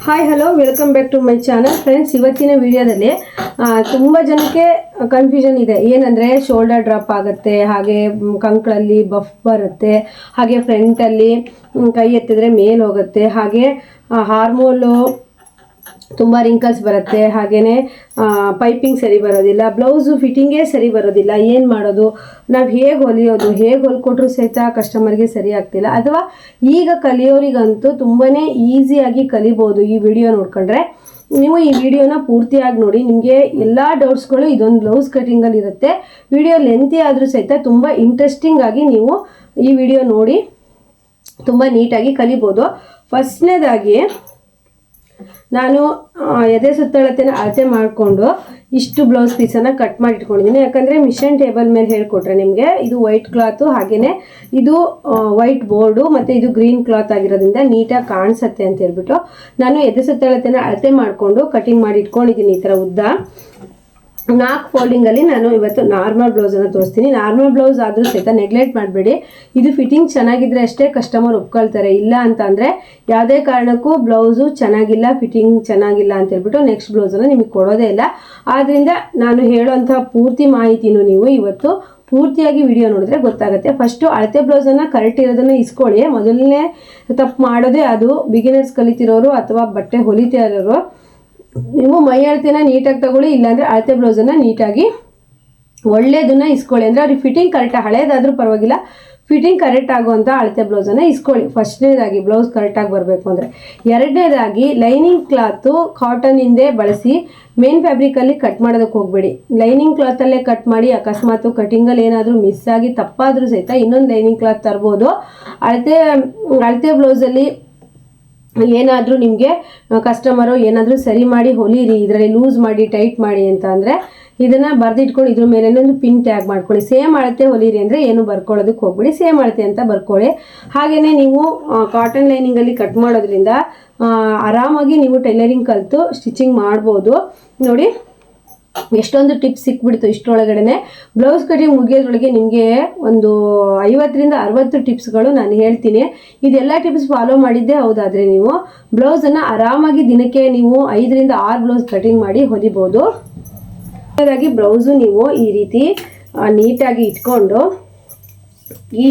Hi hello welcome back to my channel friends. ಇವತ್ತಿನ ವಿಡಿಯೋದಲ್ಲಿ ತುಂಬ ಜನಕ್ಕೆ ಕನ್ಫ್ಯೂಷನ್ ಇದೆ. ಏನಂದರೆ ಶೋಲ್ಡರ್ ಡ್ರಾಪ್ ಆಗುತ್ತೆ, ಹಾಗೆ ಕಂಕ್ಳಲ್ಲಿ ಬಫ್ ಬರುತ್ತೆ, ಹಾಗೆ ಫ್ರಂಟಲ್ಲಿ ಕೈ ಎತ್ತಿದ್ರೆ ಮೇಲೆ ಹೋಗುತ್ತೆ, ಹಾಗೆ ಹಾರ್ಮೋಲು ತುಂಬ ರಿಂಕಲ್ಸ್ ಬರುತ್ತೆ, ಹಾಗೆಯೇ ಪೈಪಿಂಗ್ ಸರಿ ಬರೋದಿಲ್ಲ, ಬ್ಲೌಸು ಫಿಟ್ಟಿಂಗೇ ಸರಿ ಬರೋದಿಲ್ಲ. ಏನು ಮಾಡೋದು, ನಾವು ಹೇಗೆ ಹೊಲಿಯೋದು, ಹೇಗೆ ಹೊಲ್ಕೊಟ್ರೂ ಸಹಿತ ಕಸ್ಟಮರ್ಗೆ ಸರಿ ಆಗ್ತಿಲ್ಲ. ಅಥವಾ ಈಗ ಕಲಿಯೋರಿಗಂತೂ ತುಂಬಾ ಈಸಿಯಾಗಿ ಕಲಿಬೋದು. ಈ ವಿಡಿಯೋ ನೋಡ್ಕೊಂಡ್ರೆ ನೀವು ಈ ವಿಡಿಯೋನ ಪೂರ್ತಿಯಾಗಿ ನೋಡಿ, ನಿಮಗೆ ಎಲ್ಲ ಡೌಟ್ಸ್ಗಳು ಇದೊಂದು ಬ್ಲೌಸ್ ಕಟಿಂಗಲ್ಲಿ ಇರುತ್ತೆ. ವಿಡಿಯೋ ಲೆಂತಿ ಆದರೂ ಸಹಿತ ತುಂಬ ಇಂಟ್ರೆಸ್ಟಿಂಗ್ ಆಗಿ ನೀವು ಈ ವಿಡಿಯೋ ನೋಡಿ ತುಂಬ ನೀಟಾಗಿ ಕಲಿಬೋದು. ಫಸ್ಟ್ನೇದಾಗಿ ನಾನು ಎದೆ ಸುತ್ತಳತೆನ ಅಳತೆ ಮಾಡಿಕೊಂಡು ಇಷ್ಟು ಬ್ಲೌಸ್ ಪೀಸನ್ನು ಕಟ್ ಮಾಡಿ ಇಟ್ಕೊಂಡಿದ್ದೀನಿ. ಯಾಕಂದರೆ ಮಿಷನ್ ಟೇಬಲ್ ಮೇಲೆ ಹೇಳಿಕೊಟ್ರೆ ನಿಮಗೆ ಇದು ವೈಟ್ ಕ್ಲಾತು, ಹಾಗೆಯೇ ಇದು ವೈಟ್ ಬೋರ್ಡು ಮತ್ತು ಇದು ಗ್ರೀನ್ ಕ್ಲಾತ್ ಆಗಿರೋದ್ರಿಂದ ನೀಟಾಗಿ ಕಾಣಿಸುತ್ತೆ ಅಂತ ಹೇಳ್ಬಿಟ್ಟು ನಾನು ಎದೆ ಸುತ್ತಳತೆನ ಅಳತೆ ಮಾಡಿಕೊಂಡು ಕಟಿಂಗ್ ಮಾಡಿ ಇಟ್ಕೊಂಡಿದ್ದೀನಿ. ಈ ಥರ ಉದ್ದ 4 ಫೋಲ್ಡಿಂಗಲ್ಲಿ ನಾನು ಇವತ್ತು ನಾರ್ಮಲ್ ಬ್ಲೌಸನ್ನು ತೋರಿಸ್ತೀನಿ. ನಾರ್ಮಲ್ ಬ್ಲೌಸ್ ಆದರೂ ಸಹಿತ ನೆಗ್ಲೆಕ್ಟ್ ಮಾಡಬೇಡಿ. ಇದು ಫಿಟ್ಟಿಂಗ್ ಚೆನ್ನಾಗಿದ್ರೆ ಅಷ್ಟೇ ಕಸ್ಟಮರ್ ಒಪ್ಕೊಳ್ತಾರೆ. ಇಲ್ಲ ಅಂತಂದರೆ ಯಾವುದೇ ಕಾರಣಕ್ಕೂ ಬ್ಲೌಸು ಚೆನ್ನಾಗಿಲ್ಲ, ಫಿಟ್ಟಿಂಗ್ ಚೆನ್ನಾಗಿಲ್ಲ ಅಂತ ಹೇಳ್ಬಿಟ್ಟು ನೆಕ್ಸ್ಟ್ ಬ್ಲೌಸನ್ನು ನಿಮಗೆ ಕೊಡೋದೇ ಇಲ್ಲ. ಆದ್ದರಿಂದ ನಾನು ಹೇಳೋಂಥ ಪೂರ್ತಿ ಮಾಹಿತಿನೂ ನೀವು ಇವತ್ತು ಪೂರ್ತಿಯಾಗಿ ವಿಡಿಯೋ ನೋಡಿದ್ರೆ ಗೊತ್ತಾಗುತ್ತೆ. ಫಸ್ಟು ಅಳತೆ ಬ್ಲೌಸನ್ನು ಕರೆಕ್ಟ್ ಇರೋದನ್ನು ಇಸ್ಕೊಳ್ಳಿ. ಮೊದಲನೇ ತಪ್ಪು ಮಾಡೋದೇ ಅದು. ಬಿಗಿನರ್ಸ್ ಕಲಿತಿರೋರು ಅಥವಾ ಬಟ್ಟೆ ಹೊಲಿತಾ ಇರೋರು ನೀವು ಮೈ ಅಳತೆನ ನೀಟಾಗಿ ತಗೊಳ್ಳಿ, ಇಲ್ಲಾಂದರೆ ಅಳತೆ ಬ್ಲೌಸನ್ನು ನೀಟಾಗಿ ಒಳ್ಳೆಯದನ್ನು ಇಸ್ಕೊಳ್ಳಿ. ಅಂದರೆ ಅವ್ರಿಗೆ ಫಿಟ್ಟಿಂಗ್ ಕರೆಕ್ಟಾಗಿ, ಹಳೇದಾದರೂ ಪರವಾಗಿಲ್ಲ, ಫಿಟ್ಟಿಂಗ್ ಕರೆಕ್ಟ್ ಆಗುವಂಥ ಅಳತೆ ಬ್ಲೌಸನ್ನು ಇಸ್ಕೊಳ್ಳಿ. ಫಸ್ಟ್ನೇದಾಗಿ ಬ್ಲೌಸ್ ಕರೆಕ್ಟಾಗಿ ಬರಬೇಕು ಅಂದರೆ. ಎರಡನೇದಾಗಿ ಲೈನಿಂಗ್ ಕ್ಲಾತು ಕಾಟನ್ನಿಂದೇ ಬಳಸಿ, ಮೇನ್ ಫ್ಯಾಬ್ರಿಕಲ್ಲಿ ಕಟ್ ಮಾಡೋದಕ್ಕೆ ಹೋಗಬೇಡಿ. ಲೈನಿಂಗ್ ಕ್ಲಾತಲ್ಲೇ ಕಟ್ ಮಾಡಿ, ಅಕಸ್ಮಾತು ಕಟಿಂಗಲ್ಲಿ ಏನಾದರೂ ಮಿಸ್ ಆಗಿ ತಪ್ಪಾದರೂ ಸಹಿತ ಇನ್ನೊಂದು ಲೈನಿಂಗ್ ಕ್ಲಾತ್ ತರ್ಬೋದು. ಅಳತೆ ಬ್ಲೌಸಲ್ಲಿ ಏನಾದರೂ ನಿಮಗೆ ಕಸ್ಟಮರು ಏನಾದರೂ ಸರಿ ಮಾಡಿ ಹೊಲೀರಿ, ಇದರಲ್ಲಿ ಲೂಸ್ ಮಾಡಿ ಟೈಟ್ ಮಾಡಿ ಅಂತ ಅಂದರೆ ಇದನ್ನು ಬರೆದಿಟ್ಕೊಂಡು ಇದ್ರ ಮೇಲೆ ಒಂದು ಪಿನ್ ಟ್ಯಾಗ್ ಮಾಡ್ಕೊಳ್ಳಿ. ಸೇಮ್ ಅಳತೆ ಹೊಲೀರಿ ಅಂದರೆ ಏನು ಬರ್ಕೊಳ್ಳೋದಕ್ಕೆ ಹೋಗ್ಬಿಡಿ, ಸೇಮ್ ಅಳತೆ ಅಂತ ಬರ್ಕೊಳ್ಳಿ. ಹಾಗೆಯೇ ನೀವು ಕಾಟನ್ ಲೈನಿಂಗಲ್ಲಿ ಕಟ್ ಮಾಡೋದ್ರಿಂದ ಆರಾಮಾಗಿ ನೀವು ಟೈಲರಿಂಗ್ ಕಲಿತು ಸ್ಟಿಚಿಂಗ್ ಮಾಡ್ಬೋದು. ನೋಡಿ ಎಷ್ಟೊಂದು ಟಿಪ್ಸ್ ಸಿಕ್ಬಿಡ್ತು ಇಷ್ಟರೊಳಗಡೆ. ಬ್ಲೌಸ್ ಕಟಿಂಗ್ ಮುಗಿಯೋದ್ರೊಳಗೆ ನಿಮಗೆ ಒಂದು 50ರಿಂದ 60 ಟಿಪ್ಸ್ಗಳು ನಾನು ಹೇಳ್ತೀನಿ. ಇದೆಲ್ಲ ಟಿಪ್ಸ್ ಫಾಲೋ ಮಾಡಿದ್ದೇ ಹೌದಾದರೆ ನೀವು ಬ್ಲೌಸನ್ನು ಆರಾಮಾಗಿ ದಿನಕ್ಕೆ ನೀವು 5ರಿಂದ 6 ಬ್ಲೌಸ್ ಕಟಿಂಗ್ ಮಾಡಿ ಹೊಲಿಬೋದು. ಹಾಗಾಗಿ ಬ್ಲೌಸು ನೀವು ಈ ರೀತಿ ನೀಟಾಗಿ ಇಟ್ಕೊಂಡು ಈ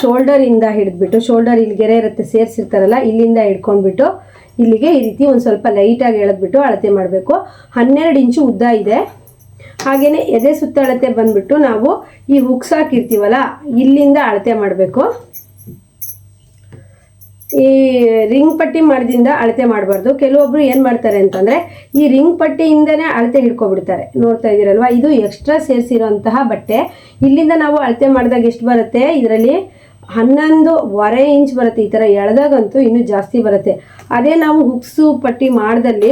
ಶೋಲ್ಡರಿಂದ ಹಿಡಿದ್ಬಿಟ್ಟು, ಶೋಲ್ಡರ್ ಇಲ್ಲಿ ಗೆರೆ ಇರುತ್ತೆ ಸೇರಿಸಿರ್ತಾರಲ್ಲ, ಇಲ್ಲಿಂದ ಹಿಡ್ಕೊಂಡ್ಬಿಟ್ಟು ಇಲ್ಲಿಗೆ ಈ ರೀತಿ ಒಂದು ಸ್ವಲ್ಪ ಲೈಟಾಗಿ ಎಳೆದ್ಬಿಟ್ಟು ಅಳತೆ ಮಾಡಬೇಕು. 12 ಇಂಚು ಉದ್ದ ಇದೆ. ಹಾಗೆಯೇ ಎದೆ ಸುತ್ತ ಅಳತೆ ಬಂದುಬಿಟ್ಟು ನಾವು ಈ ಹುಕ್ಸ್ ಹಾಕಿರ್ತೀವಲ್ಲ, ಇಲ್ಲಿಂದ ಅಳತೆ ಮಾಡಬೇಕು. ಈ ರಿಂಗ್ ಪಟ್ಟಿ ಮಾಡಿದಿಂದ ಅಳತೆ ಮಾಡಬಾರ್ದು. ಕೆಲವೊಬ್ರು ಏನು ಮಾಡ್ತಾರೆ ಅಂತಂದರೆ ಈ ರಿಂಗ್ ಪಟ್ಟಿಯಿಂದನೇ ಅಳತೆ ಹಿಡ್ಕೊಬಿಡ್ತಾರೆ. ನೋಡ್ತಾ ಇದ್ದೀರಲ್ವ, ಇದು ಎಕ್ಸ್ಟ್ರಾ ಸೇರಿಸಿರೋಂತಹ ಬಟ್ಟೆ. ಇಲ್ಲಿಂದ ನಾವು ಅಳತೆ ಮಾಡಿದಾಗ ಎಷ್ಟು ಬರುತ್ತೆ, ಇದರಲ್ಲಿ 11.25 ಇಂಚ್ ಬರುತ್ತೆ. ಈ ಥರ ಎಳೆದಾಗಂತೂ ಇನ್ನೂ ಜಾಸ್ತಿ ಬರುತ್ತೆ. ಅದೇ ನಾವು ಹುಕ್ಸು ಪಟ್ಟಿ ಮಾಡ್ದಲ್ಲಿ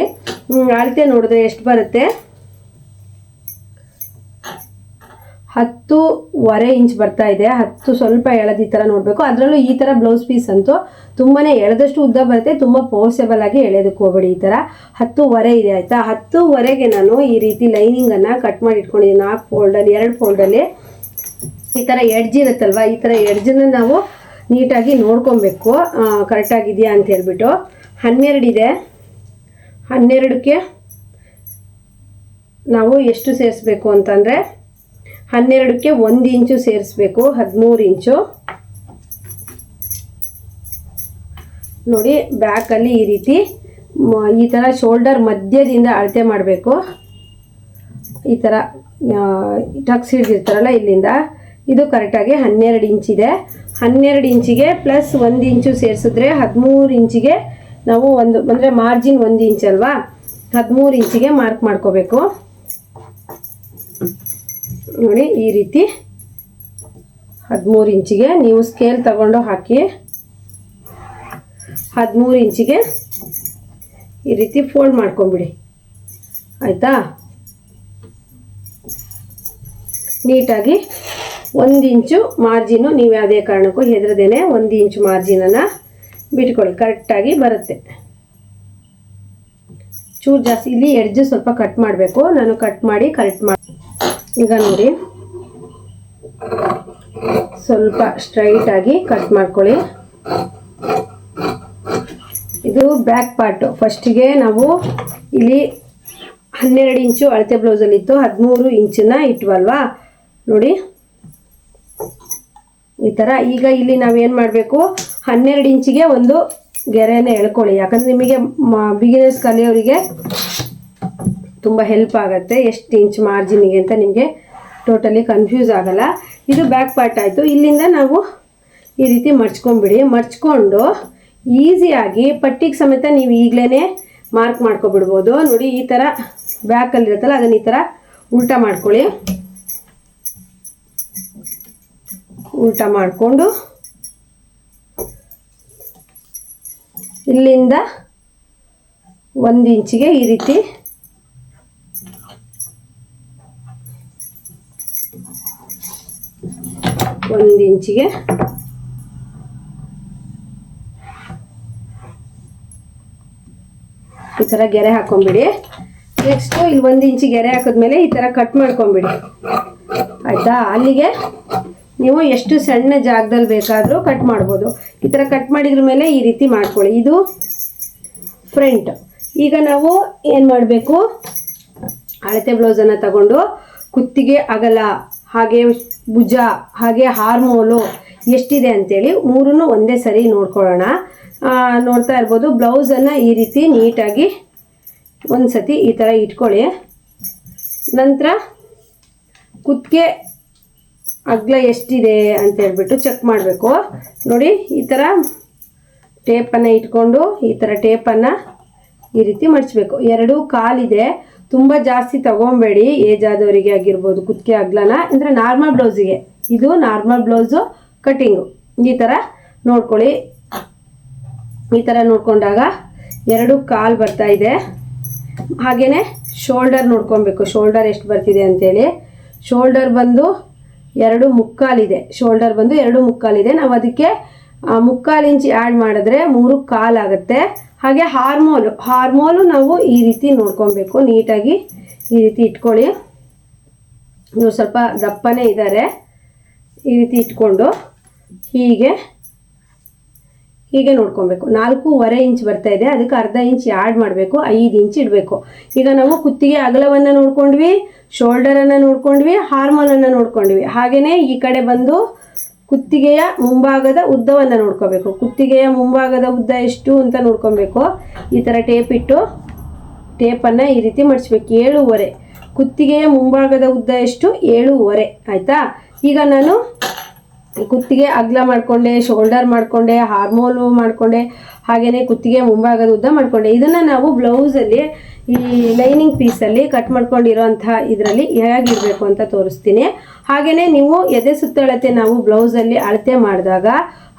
ಅಳತೆ ನೋಡಿದ್ರೆ ಎಷ್ಟು ಬರುತ್ತೆ, 10.25 ಇಂಚ್ ಬರ್ತಾ ಇದೆ. 10 ಸ್ವಲ್ಪ ಎಳೆದು ಈ ಥರ ನೋಡಬೇಕು. ಅದರಲ್ಲೂ ಈ ಥರ ಬ್ಲೌಸ್ ಪೀಸ್ ಅಂತೂ ತುಂಬಾ ಎಳೆದಷ್ಟು ಉದ್ದ ಬರುತ್ತೆ. ತುಂಬ ಫೋರ್ಸೆಬಲ್ ಆಗಿ ಎಳೆಯೋದಕ್ಕೆ ಹೋಗಬೇಡಿ. ಈ ಥರ 10.25 ಇದೆ ಆಯಿತಾ. 10.25ಗೆ ನಾನು ಈ ರೀತಿ ಲೈನಿಂಗನ್ನು ಕಟ್ ಮಾಡಿ ಇಟ್ಕೊಂಡಿದ್ದೀನಿ. 4 ಫೋಲ್ಡಲ್ಲಿ 2 ಫೋಲ್ಡಲ್ಲಿ ಈ ಥರ ಎಡ್ಜ್ ಇರುತ್ತಲ್ವ, ಈ ಥರ ಎಡ್ಜನ್ನು ನಾವು ನೀಟಾಗಿ ನೋಡ್ಕೊಬೇಕು ಕರೆಕ್ಟಾಗಿದೆಯಾ ಅಂತ ಹೇಳ್ಬಿಟ್ಟು. 12 ಇದೆ. 12ಕ್ಕೆ ನಾವು ಎಷ್ಟು ಸೇರಿಸ್ಬೇಕು ಅಂತಂದರೆ 12ಕ್ಕೆ 1 ಇಂಚು ಸೇರಿಸ್ಬೇಕು. 13 ಇಂಚು ನೋಡಿ. ಬ್ಯಾಕಲ್ಲಿ ಈ ರೀತಿ ಈ ಥರ ಶೋಲ್ಡರ್ ಮಧ್ಯದಿಂದ ಅಳತೆ ಮಾಡಬೇಕು. ಈ ಥರ ಟಕ್ಸ್ ಹಿಡಿದಿರ್ತಾರಲ್ಲ, ಇಲ್ಲಿಂದ ಇದು ಕರೆಕ್ಟಾಗಿ 12 ಇಂಚಿದೆ. 12 ಇಂಚಿಗೆ ಪ್ಲಸ್ 1 ಇಂಚು ಸೇರಿಸಿದ್ರೆ 13 ಇಂಚಿಗೆ ನಾವು ಅಂದರೆ ಮಾರ್ಜಿನ್ 1 ಇಂಚ್ ಅಲ್ವಾ, 13 ಇಂಚಿಗೆ ಮಾರ್ಕ್ ಮಾಡ್ಕೋಬೇಕು. ನೋಡಿ ಈ ರೀತಿ 13 ಇಂಚಿಗೆ ನೀವು ಸ್ಕೇಲ್ ತಗೊಂಡು ಹಾಕಿ 13 ಇಂಚಿಗೆ ಈ ರೀತಿ ಫೋಲ್ಡ್ ಮಾಡ್ಕೊಂಬಿಡಿ ಆಯಿತಾ. ನೀಟಾಗಿ 1 ಇಂಚು ಮಾರ್ಜಿನು ನೀವು ಯಾವುದೇ ಕಾರಣಕ್ಕೂ ಹೆದರದೇನೆ 1 ಇಂಚು ಮಾರ್ಜಿನನ್ನು ಬಿಟ್ಕೊಳ್ಳಿ. ಕರೆಕ್ಟಾಗಿ ಬರುತ್ತೆ. ಚೂರು ಜಾಸ್ತಿ ಇಲ್ಲಿ ಎಡ್ಜು ಸ್ವಲ್ಪ ಕಟ್ ಮಾಡಬೇಕು. ನಾನು ಕಟ್ ಮಾಡಿ ಕರೆಕ್ಟ್ ಮಾಡಿ ಈಗ ನೋಡಿ ಸ್ವಲ್ಪ ಸ್ಟ್ರೈಟಾಗಿ ಕಟ್ ಮಾಡ್ಕೊಳ್ಳಿ. ಇದು ಬ್ಯಾಕ್ ಪಾರ್ಟು. ಫಸ್ಟಿಗೆ ನಾವು ಇಲ್ಲಿ 12 ಇಂಚು ಅಳತೆ ಬ್ಲೌಸಲ್ಲಿ ಇತ್ತು, 13 ಇಂಚನ್ನ ಇಟ್ವಲ್ವಾ ನೋಡಿ ಈ ಥರ. ಈಗ ಇಲ್ಲಿ ನಾವೇನು ಮಾಡಬೇಕು, 12 ಇಂಚಿಗೆ ಒಂದು ಗೆರೆನ ಎಳ್ಕೊಳ್ಳಿ. ಯಾಕಂದರೆ ನಿಮಗೆ ಬಿಗಿನರ್ಸ್ ಕಲಿಯೋರಿಗೆ ತುಂಬ ಹೆಲ್ಪ್ ಆಗುತ್ತೆ ಎಷ್ಟು ಇಂಚ್ ಮಾರ್ಜಿನಿಗೆ ಅಂತ ನಿಮಗೆ ಟೋಟಲಿ ಕನ್ಫ್ಯೂಸ್ ಆಗಲ್ಲ. ಇದು ಬ್ಯಾಕ್ ಪಾರ್ಟ್ ಆಯಿತು. ಇಲ್ಲಿಂದ ನಾವು ಈ ರೀತಿ ಮಡ್ಚ್ಕೊಂಬಿಡಿ. ಮಡ್ಚ್ಕೊಂಡು ಈಸಿಯಾಗಿ ಪಟ್ಟಿಗೆ ಸಮೇತ ನೀವು ಈಗಲೇ ಮಾರ್ಕ್ ಮಾಡ್ಕೊಬಿಡ್ಬೋದು. ನೋಡಿ ಈ ಥರ ಬ್ಯಾಕಲ್ಲಿರುತ್ತಲ್ಲ ಅದನ್ನು ಈ ಥರ ಉಲ್ಟಾ ಮಾಡ್ಕೊಳ್ಳಿ. ಉಲ್ಟಾ ಮಾಡಿಕೊಂಡು ಇಲ್ಲಿಂದ 1 ಇಂಚಿಗೆ ಈ ರೀತಿ ಇಂಚಿಗೆ ಈ ಥರ ಗೆರೆ ಹಾಕೊಂಬಿಡಿ. ನೆಕ್ಸ್ಟು ಇಲ್ಲಿ 1 ಇಂಚಿ ಗೆರೆ ಹಾಕಿದ್ಮೇಲೆ ಈ ಥರ ಕಟ್ ಮಾಡ್ಕೊಂಬಿಡಿ ಆಯಿತಾ. ಅಲ್ಲಿಗೆ ನೀವು ಎಷ್ಟು ಸಣ್ಣ ಜಾಗದಲ್ಲಿ ಬೇಕಾದರೂ ಕಟ್ ಮಾಡ್ಬೋದು. ಈ ಥರ ಕಟ್ ಮಾಡಿದ್ರ ಮೇಲೆ ಈ ರೀತಿ ಮಾಡ್ಕೊಳ್ಳಿ. ಇದು ಫ್ರಂಟ್. ಈಗ ನಾವು ಏನು ಮಾಡಬೇಕು, ಅಳತೆ ಬ್ಲೌಸನ್ನು ತಗೊಂಡು ಕುತ್ತಿಗೆ ಅಗಲ, ಹಾಗೆ ಭುಜ, ಹಾಗೆ ಹಾರ್ಮೋಲು ಎಷ್ಟಿದೆ ಅಂಥೇಳಿ 3 ಒಂದೇ ಸರಿ ನೋಡ್ಕೊಳ್ಳೋಣ. ನೋಡ್ತಾ ಇರ್ಬೋದು. ಬ್ಲೌಸನ್ನು ಈ ರೀತಿ ನೀಟಾಗಿ ಒಂದು ಸತಿ ಈ ಥರ ಇಟ್ಕೊಳ್ಳಿ. ನಂತರ ಕುತ್ತಿಗೆ ಅಗಲ ಎಷ್ಟಿದೆ ಅಂತ ಹೇಳ್ಬಿಟ್ಟು ಚೆಕ್ ಮಾಡಬೇಕು. ನೋಡಿ ಈ ಥರ ಟೇಪನ್ನು ಇಟ್ಕೊಂಡು ಈ ಥರ ಟೇಪನ್ನು ಈ ರೀತಿ ಮಡಚಬೇಕು. 2 ಕಾಲಿದೆ, ತುಂಬ ಜಾಸ್ತಿ ತಗೊಬೇಡಿ. ಏಜ್ ಆದವರಿಗೆ ಆಗಿರ್ಬೋದು ಕುತ್ತಿಗೆ ಅಗಲನ, ಅಂದರೆ ನಾರ್ಮಲ್ ಬ್ಲೌಸಿಗೆ. ಇದು ನಾರ್ಮಲ್ ಬ್ಲೌಸು ಕಟ್ಟಿಂಗು. ಈ ಥರ ನೋಡ್ಕೊಳ್ಳಿ. ಈ ಥರ ನೋಡ್ಕೊಂಡಾಗ 2 ಕಾಲು ಬರ್ತಾ ಇದೆ. ಹಾಗೆಯೇ ಶೋಲ್ಡರ್ ನೋಡ್ಕೊಬೇಕು, ಶೋಲ್ಡರ್ ಎಷ್ಟು ಬರ್ತಿದೆ ಅಂಥೇಳಿ. ಶೋಲ್ಡರ್ ಬಂದು 2 ಮುಕ್ಕಾಲಿದೆ. ಶೋಲ್ಡರ್ ಬಂದು 2 ಮುಕ್ಕಾಲಿದೆ. ನಾವು ಅದಕ್ಕೆ 3/4 ಇಂಚ್ ಆ್ಯಡ್ ಮಾಡಿದ್ರೆ 3 ಕಾಲು ಆಗುತ್ತೆ. ಹಾಗೆ ಹಾರ್ಮೋಲು ನಾವು ಈ ರೀತಿ ನೋಡ್ಕೊಬೇಕು. ನೀಟಾಗಿ ಈ ರೀತಿ ಇಟ್ಕೊಳ್ಳಿ. ನೀವು ಸ್ವಲ್ಪ ದಪ್ಪನೇ ಇದ್ದಾರೆ. ಈ ರೀತಿ ಇಟ್ಕೊಂಡು ಹೀಗೆ ನೋಡ್ಕೊಬೇಕು. 4.25 ಇಂಚ್ ಬರ್ತಾ ಇದೆ, ಅದಕ್ಕೆ ಅರ್ಧ ಇಂಚ್ ಆ್ಯಡ್ ಮಾಡಬೇಕು, 5 ಇಂಚ್ ಇಡಬೇಕು. ಈಗ ನಾವು ಕುತ್ತಿಗೆ ಅಗಲವನ್ನು ನೋಡ್ಕೊಂಡ್ವಿ, ಶೋಲ್ಡರನ್ನು ನೋಡ್ಕೊಂಡ್ವಿ, ಹಾರ್ಮೋಲನ್ನು ನೋಡ್ಕೊಂಡ್ವಿ. ಹಾಗೆಯೇ ಈ ಕಡೆ ಬಂದು ಕುತ್ತಿಗೆಯ ಮುಂಭಾಗದ ಉದ್ದವನ್ನು ನೋಡ್ಕೋಬೇಕು. ಕುತ್ತಿಗೆಯ ಮುಂಭಾಗದ ಉದ್ದ ಎಷ್ಟು ಅಂತ ನೋಡ್ಕೊಬೇಕು. ಈ ಥರ ಟೇಪ್ ಇಟ್ಟು ಟೇಪನ್ನು ಈ ರೀತಿ ಮಡಿಸ್ಬೇಕು. 7.5. ಕುತ್ತಿಗೆಯ ಮುಂಭಾಗದ ಉದ್ದ ಎಷ್ಟು? 7.5 ಆಯಿತಾ. ಈಗ ನಾನು ಕುತ್ತಿಗೆ ಅಗಲ ಮಾಡಿಕೊಂಡೆ, ಶೋಲ್ಡರ್ ಮಾಡಿಕೊಂಡೆ, ಹಾರ್ಮೋಲು ಮಾಡಿಕೊಂಡೆ, ಹಾಗೆಯೇ ಕುತ್ತಿಗೆ ಮುಂಭಾಗದ ಉದ್ದ ಮಾಡಿಕೊಂಡೆ. ಇದನ್ನು ನಾವು ಬ್ಲೌಸಲ್ಲಿ ಈ ಲೈನಿಂಗ್ ಪೀಸಲ್ಲಿ ಕಟ್ ಮಾಡ್ಕೊಂಡಿರೋಂಥ ಇದರಲ್ಲಿ ಹೇಗಿರಬೇಕು ಅಂತ ತೋರಿಸ್ತೀನಿ. ಹಾಗೆಯೇ ನೀವು ಎದೆ ಸುತ್ತಳತೆ ನಾವು ಬ್ಲೌಸಲ್ಲಿ ಅಳತೆ ಮಾಡಿದಾಗ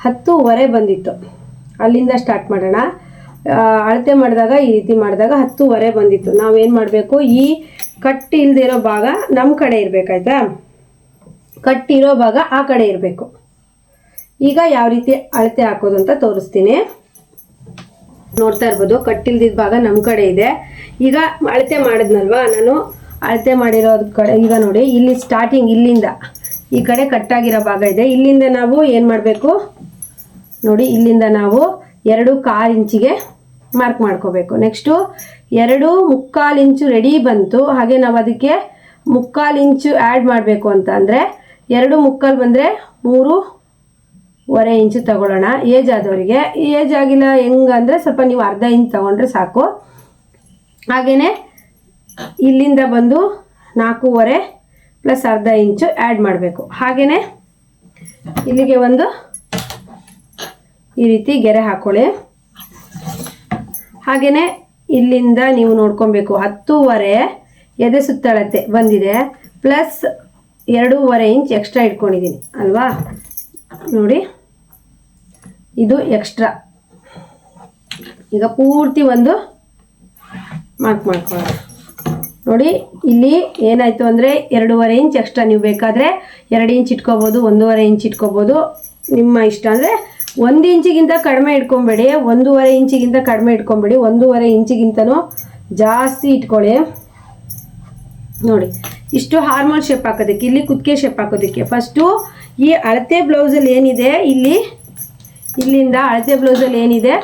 10.5 ಬಂದಿತ್ತು. ಅಲ್ಲಿಂದ ಸ್ಟಾರ್ಟ್ ಮಾಡೋಣ. ಅಳತೆ ಮಾಡಿದಾಗ ಈ ರೀತಿ ಮಾಡಿದಾಗ 10.5 ಬಂದಿತ್ತು. ನಾವೇನು ಮಾಡಬೇಕು, ಈ ಕಟ್ ಇಲ್ದಿರೋ ಭಾಗ ನಮ್ಮ ಕಡೆ ಇರಬೇಕಾಯ್ತಾ, ಕಟ್ಟಿರೋ ಭಾಗ ಆ ಕಡೆ ಇರಬೇಕು. ಈಗ ಯಾವ ರೀತಿ ಅಳತೆ ಹಾಕೋದು ಅಂತ ತೋರಿಸ್ತೀನಿ. ನೋಡ್ತಾ ಇರ್ಬೋದು, ಕಟ್ಟಿಲ್ದಿದ್ದ ಭಾಗ ನಮ್ಮ ಕಡೆ ಇದೆ. ಈಗ ಅಳತೆ ಮಾಡಿದ್ನಲ್ವಾ ನಾನು, ಅಳತೆ ಮಾಡಿರೋದು ಕಡೆ ಈಗ ನೋಡಿ, ಇಲ್ಲಿ ಸ್ಟಾರ್ಟಿಂಗ್ ಇಲ್ಲಿಂದ ಈ ಕಡೆ ಕಟ್ಟಾಗಿರೋ ಭಾಗ ಇದೆ. ಇಲ್ಲಿಂದ ನಾವು ಏನು ಮಾಡಬೇಕು ನೋಡಿ, ಇಲ್ಲಿಂದ ನಾವು 2.25 ಇಂಚಿಗೆ ಮಾರ್ಕ್ ಮಾಡ್ಕೋಬೇಕು. ನೆಕ್ಸ್ಟು 2.25 ಇಂಚು ರೆಡಿ ಬಂತು. ಹಾಗೆ ನಾವು ಅದಕ್ಕೆ 3/4 ಇಂಚು ಆ್ಯಡ್ ಮಾಡಬೇಕು ಅಂತ ಅಂದರೆ 2.25 ಬಂದರೆ 3.25 ಇಂಚು ತಗೊಳ್ಳೋಣ. ಏಜ್ ಆದವರಿಗೆ. ಏಜ್ ಆಗಿಲ್ಲ ಹೆಂಗಂದರೆ ಸ್ವಲ್ಪ ನೀವು ಅರ್ಧ ಇಂಚ್ ತಗೊಂಡ್ರೆ ಸಾಕು. ಹಾಗೆಯೇ ಇಲ್ಲಿಂದ ಬಂದು 4.25 ಪ್ಲಸ್ ಅರ್ಧ ಇಂಚು ಆ್ಯಡ್ ಮಾಡಬೇಕು. ಹಾಗೆಯೇ ಇಲ್ಲಿಗೆ ಒಂದು ಈ ರೀತಿ ಗೆರೆ ಹಾಕ್ಕೊಳ್ಳಿ. ಹಾಗೆಯೇ ಇಲ್ಲಿಂದ ನೀವು ನೋಡ್ಕೊಬೇಕು, 10.5 ಎದೆ ಸುತ್ತಳತೆ ಬಂದಿದೆ, ಪ್ಲಸ್ 2.25 ಇಂಚ್ ಎಕ್ಸ್ಟ್ರಾ ಇಟ್ಕೊಂಡಿದ್ದೀನಿ ಅಲ್ವಾ. ನೋಡಿ ಇದು ಎಕ್ಸ್ಟ್ರಾ. ಈಗ ಪೂರ್ತಿ ಒಂದು ಮಾರ್ಕ್ ಮಾಡ್ಕೊಳ್ಳೋಣ. ನೋಡಿ ಇಲ್ಲಿ ಏನಾಯಿತು ಅಂದರೆ 2.25 ಇಂಚ್ ಎಕ್ಸ್ಟ್ರಾ. ನೀವು ಬೇಕಾದರೆ 2 ಇಂಚ್ ಇಟ್ಕೋಬೋದು, 1.5 ಇಂಚ್ ಇಟ್ಕೋಬೋದು, ನಿಮ್ಮ ಇಷ್ಟ. ಅಂದರೆ 1 ಇಂಚಿಗಿಂತ ಕಡಿಮೆ ಇಟ್ಕೊಬೇಡಿ, 1.5 ಇಂಚಿಗಿಂತ ಕಡಿಮೆ ಇಟ್ಕೊಬೇಡಿ, 1.5 ಇಂಚಿಗಿಂತನೂ ಜಾಸ್ತಿ ಇಟ್ಕೊಳ್ಳಿ. ನೋಡಿ ಇಷ್ಟು ಹಾರ್ಮೋಲ್ ಶೇಪ್ ಹಾಕೋದಕ್ಕೆ, ಇಲ್ಲಿ ಕುತ್ತಿಗೆ ಶೇಪ್ ಹಾಕೋದಕ್ಕೆ. ಫಸ್ಟು ಈ ಅಳತೆ ಬ್ಲೌಸಲ್ಲಿ ಏನಿದೆ, ಇಲ್ಲಿಂದ ಅಳತೆ ಬ್ಲೌಸಲ್ಲಿ ಏನಿದೆ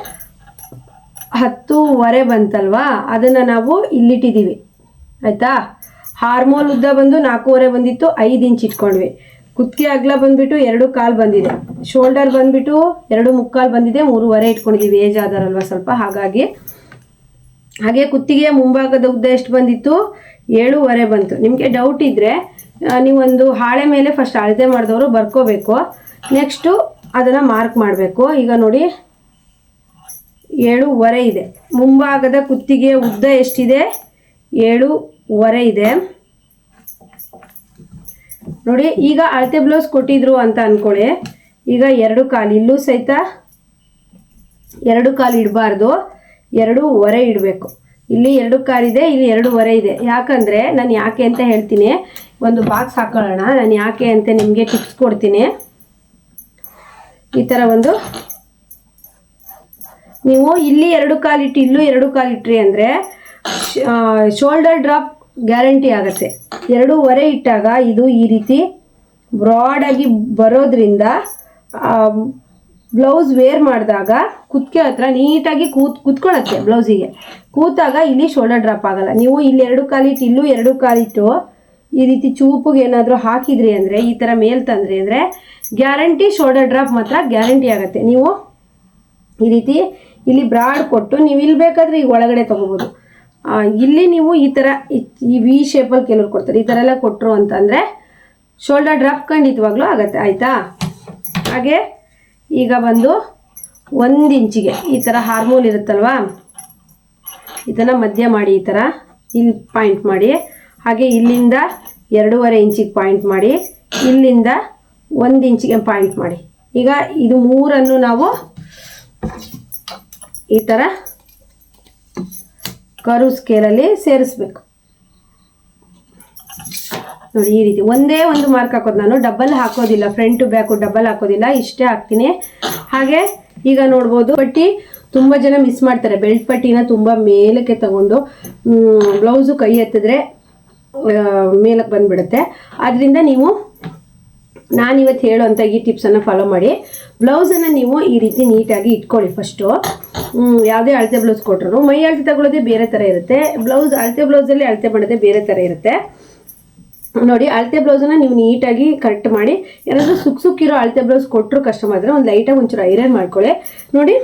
10:15 ಬಂತಲ್ವಾ, ಅದನ್ನು ನಾವು ಇಲ್ಲಿಟ್ಟಿದ್ದೀವಿ ಆಯಿತಾ. ಹಾರ್ಮೋಲ್ ಉದ್ದ ಬಂದು 4.25 ಬಂದಿತ್ತು, 5 ಇಂಚ್ ಇಟ್ಕೊಂಡ್ವಿ. ಕುತ್ತಿಗೆ ಅಗಲ ಬಂದುಬಿಟ್ಟು 2.25 ಬಂದಿದೆ. ಶೋಲ್ಡರ್ ಬಂದುಬಿಟ್ಟು 2.25 ಬಂದಿದೆ, 3.25 ಇಟ್ಕೊಂಡಿದ್ದೀವಿ, ಏಜ್ ಆದಾರಲ್ವ ಸ್ವಲ್ಪ ಹಾಗಾಗಿ. ಹಾಗೆ ಕುತ್ತಿಗೆ ಮುಂಭಾಗದ ಉದ್ದ ಎಷ್ಟು ಬಂದಿತ್ತು, 7.25 ಬಂತು. ನಿಮಗೆ ಡೌಟ್ ಇದ್ದರೆ ನೀವೊಂದು ಹಾಳೆ ಮೇಲೆ ಫಸ್ಟ್ ಅಳತೆ ಮಾಡಿದವರು ಬರ್ಕೋಬೇಕು, ನೆಕ್ಸ್ಟು ಅದನ್ನು ಮಾರ್ಕ್ ಮಾಡಬೇಕು. ಈಗ ನೋಡಿ 7.25 ಇದೆ. ಮುಂಭಾಗದ ಕುತ್ತಿಗೆ ಉದ್ದ ಎಷ್ಟಿದೆ, 7.25 ಇದೆ ನೋಡಿ. ಈಗ ಅಳತೆ ಬ್ಲೌಸ್ ಕೊಟ್ಟಿದ್ರು ಅಂತ ಅಂದ್ಕೊಳ್ಳಿ. ಈಗ 2.25 ಇಲ್ಲೂ ಸಹಿತ 2.25 ಇಡಬಾರ್ದು, 2.25 ಇಡಬೇಕು. ಇಲ್ಲಿ 2.25 ಇದೆ, ಇಲ್ಲಿ 2.25 ಇದೆ. ಯಾಕಂದರೆ ನಾನು ಯಾಕೆ ಅಂತ ಹೇಳ್ತೀನಿ, ಒಂದು ಬಾಕ್ಸ್ ಹಾಕೊಳ್ಳೋಣ. ನಾನು ಯಾಕೆ ಅಂತ ನಿಮಗೆ ಟಿಪ್ಸ್ ಕೊಡ್ತೀನಿ. ಈ ಥರ ಒಂದು ನೀವು ಇಲ್ಲಿ 2.25 ಇಟ್ಟು ಇಲ್ಲೂ 2.25 ಇಟ್ರಿ ಅಂದರೆ ಶೋಲ್ಡರ್ ಡ್ರಾಪ್ ಗ್ಯಾರಂಟಿ ಆಗುತ್ತೆ. 2.25 ಇಟ್ಟಾಗ ಇದು ಈ ರೀತಿ ಬ್ರಾಡಾಗಿ ಬರೋದ್ರಿಂದ ಬ್ಲೌಸ್ ವೇರ್ ಮಾಡಿದಾಗ ಕುತ್ತಿಗೆ ಹತ್ರ ನೀಟಾಗಿ ಕೂತ್ಕೊಳ್ಳುತ್ತೆ. ಬ್ಲೌಸಿಗೆ ಕೂತಾಗ ಇಲ್ಲಿ ಶೋಲ್ಡರ್ ಡ್ರಾಪ್ ಆಗಲ್ಲ. ನೀವು ಇಲ್ಲಿ 2.25 ಇಟ್ಟು ಇಲ್ಲೂ 2.25 ಇಟ್ಟು ಈ ರೀತಿ ಚೂಪಿಗೆ ಏನಾದರೂ ಹಾಕಿದ್ರಿ ಅಂದರೆ, ಈ ಥರ ಮೇಲ್ ತಂದ್ರಿ ಅಂದರೆ ಗ್ಯಾರಂಟಿ ಶೋಲ್ಡರ್ ಡ್ರಾಪ್ ಮಾತ್ರ ಗ್ಯಾರಂಟಿ ಆಗುತ್ತೆ. ನೀವು ಈ ರೀತಿ ಇಲ್ಲಿ ಬ್ರಾಡ್ ಕೊಟ್ಟು ನೀವು ಇಲ್ಲಿ ಬೇಕಾದರೆ ಈಗ ಒಳಗಡೆ ತೊಗೋಬೋದು. ಇಲ್ಲಿ ನೀವು ಈ ಥರ ಈ ವಿ ಶೇಪಲ್ಲಿ ಕೆಲವ್ರು ಕೊಡ್ತಾರೆ, ಈ ಥರ ಎಲ್ಲ ಕೊಟ್ಟರು ಅಂತಂದರೆ ಶೋಲ್ಡರ್ ಡ್ರಾಪ್ ಖಂಡಿತವಾಗ್ಲೂ ಆಗುತ್ತೆ ಆಯಿತಾ. ಹಾಗೆ ಈಗ ಬಂದು 1 ಇಂಚಿಗೆ ಈ ಥರ ಹಾರ್ಮೋಲ್ ಇರುತ್ತಲ್ವಾ, ಇದನ್ನು ಮಧ್ಯ ಮಾಡಿ ಈ ಥರ ಇಲ್ಲಿ ಪಾಯಿಂಟ್ ಮಾಡಿ. ಹಾಗೆ ಇಲ್ಲಿಂದ 2.25 ಇಂಚಿಗೆ ಪಾಯಿಂಟ್ ಮಾಡಿ, ಇಲ್ಲಿಂದ 1 ಇಂಚಿಗೆ ಪಾಯಿಂಟ್ ಮಾಡಿ. ಈಗ ಇದು 3ಅನ್ನು ನಾವು ಈ ಥರ ಕರು ಸ್ಕೇಲಲ್ಲಿ ಸೇರಿಸ್ಬೇಕು ನೋಡಿ. ಈ ರೀತಿ ಒಂದೇ ಒಂದು ಮಾರ್ಕ್ ಹಾಕೋದು, ನಾನು ಡಬಲ್ ಹಾಕೋದಿಲ್ಲ, ಫ್ರಂಟು ಬ್ಯಾಕು ಡಬಲ್ ಹಾಕೋದಿಲ್ಲ, ಇಷ್ಟೇ ಹಾಕ್ತೀನಿ. ಹಾಗೆ ಈಗ ನೋಡ್ಬೋದು ಪಟ್ಟಿ ತುಂಬ ಜನ ಮಿಸ್ ಮಾಡ್ತಾರೆ. ಬೆಲ್ಟ್ ಪಟ್ಟಿನ ತುಂಬ ಮೇಲಕ್ಕೆ ತಗೊಂಡು ಬ್ಲೌಸು ಕೈ ಎತ್ತಿದ್ರೆ ಮೇಲಕ್ಕೆ ಬಂದುಬಿಡುತ್ತೆ. ಆದ್ದರಿಂದ ನೀವು ನಾನಿವತ್ತು ಹೇಳೋವಂಥ ಈ ಟಿಪ್ಸನ್ನು ಫಾಲೋ ಮಾಡಿ ಬ್ಲೌಸನ್ನು ನೀವು ಈ ರೀತಿ ನೀಟಾಗಿ ಇಟ್ಕೊಳ್ಳಿ. ಫಸ್ಟು ಯಾವುದೇ ಅಳತೆ ಬ್ಲೌಸ್ ಕೊಟ್ಟರು ಮೈ ಅಳತೆ ತಗೊಳ್ಳೋದೇ ಬೇರೆ ಥರ ಇರುತ್ತೆ, ಬ್ಲೌಸ್ ಅಳತೆ ಬ್ಲೌಸಲ್ಲಿ ಅಳತೆ ಮಾಡೋದೇ ಬೇರೆ ಥರ ಇರುತ್ತೆ ನೋಡಿ. ಅಳತೆ ಬ್ಲೌಸನ್ನು ನೀವು ನೀಟಾಗಿ ಕರೆಕ್ಟ್ ಮಾಡಿ. ಏನಾದರೂ ಸುಕ್ಕಿರೋ ಅಳತೆ ಬ್ಲೌಸ್ ಕೊಟ್ಟರು ಕಸ್ಟಮರ್ ಒಂದು ಲೈಟಾಗಿ ಒಂಚೂರು ಐರನ್ ಮಾಡ್ಕೊಳ್ಳಿ ನೋಡಿ.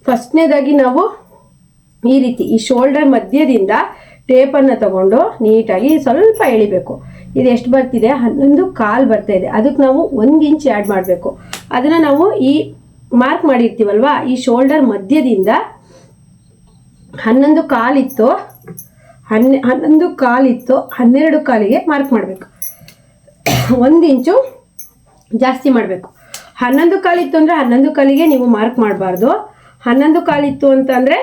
ಫಸ್ಟ್ನೇದಾಗಿ ನಾವು ಈ ರೀತಿ ಈ ಶೋಲ್ಡರ್ ಮಧ್ಯದಿಂದ ಟೇಪನ್ನು ತಗೊಂಡು ನೀಟಾಗಿ ಸ್ವಲ್ಪ ಎಳಿಬೇಕು. ಇದು ಎಷ್ಟು ಬರ್ತಿದೆ, 11.25 ಬರ್ತಾ ಇದೆ. ಅದಕ್ಕೆ ನಾವು 1 ಇಂಚ್ ಆ್ಯಡ್ ಮಾಡಬೇಕು. ಅದನ್ನು ನಾವು ಈ ಮಾರ್ಕ್ ಮಾಡಿರ್ತೀವಲ್ವ, ಈ ಶೋಲ್ಡರ್ ಮಧ್ಯದಿಂದ 11.25 ಇತ್ತು, 11.25 ಇತ್ತು, 12.25ಗೆ ಮಾರ್ಕ್ ಮಾಡಬೇಕು. 1 ಇಂಚು ಜಾಸ್ತಿ ಮಾಡಬೇಕು. 11.25 ಇತ್ತು ಅಂದರೆ 11.25ಗೆ ನೀವು ಮಾರ್ಕ್ ಮಾಡಬಾರ್ದು. 11.25 ಇತ್ತು ಅಂತಂದರೆ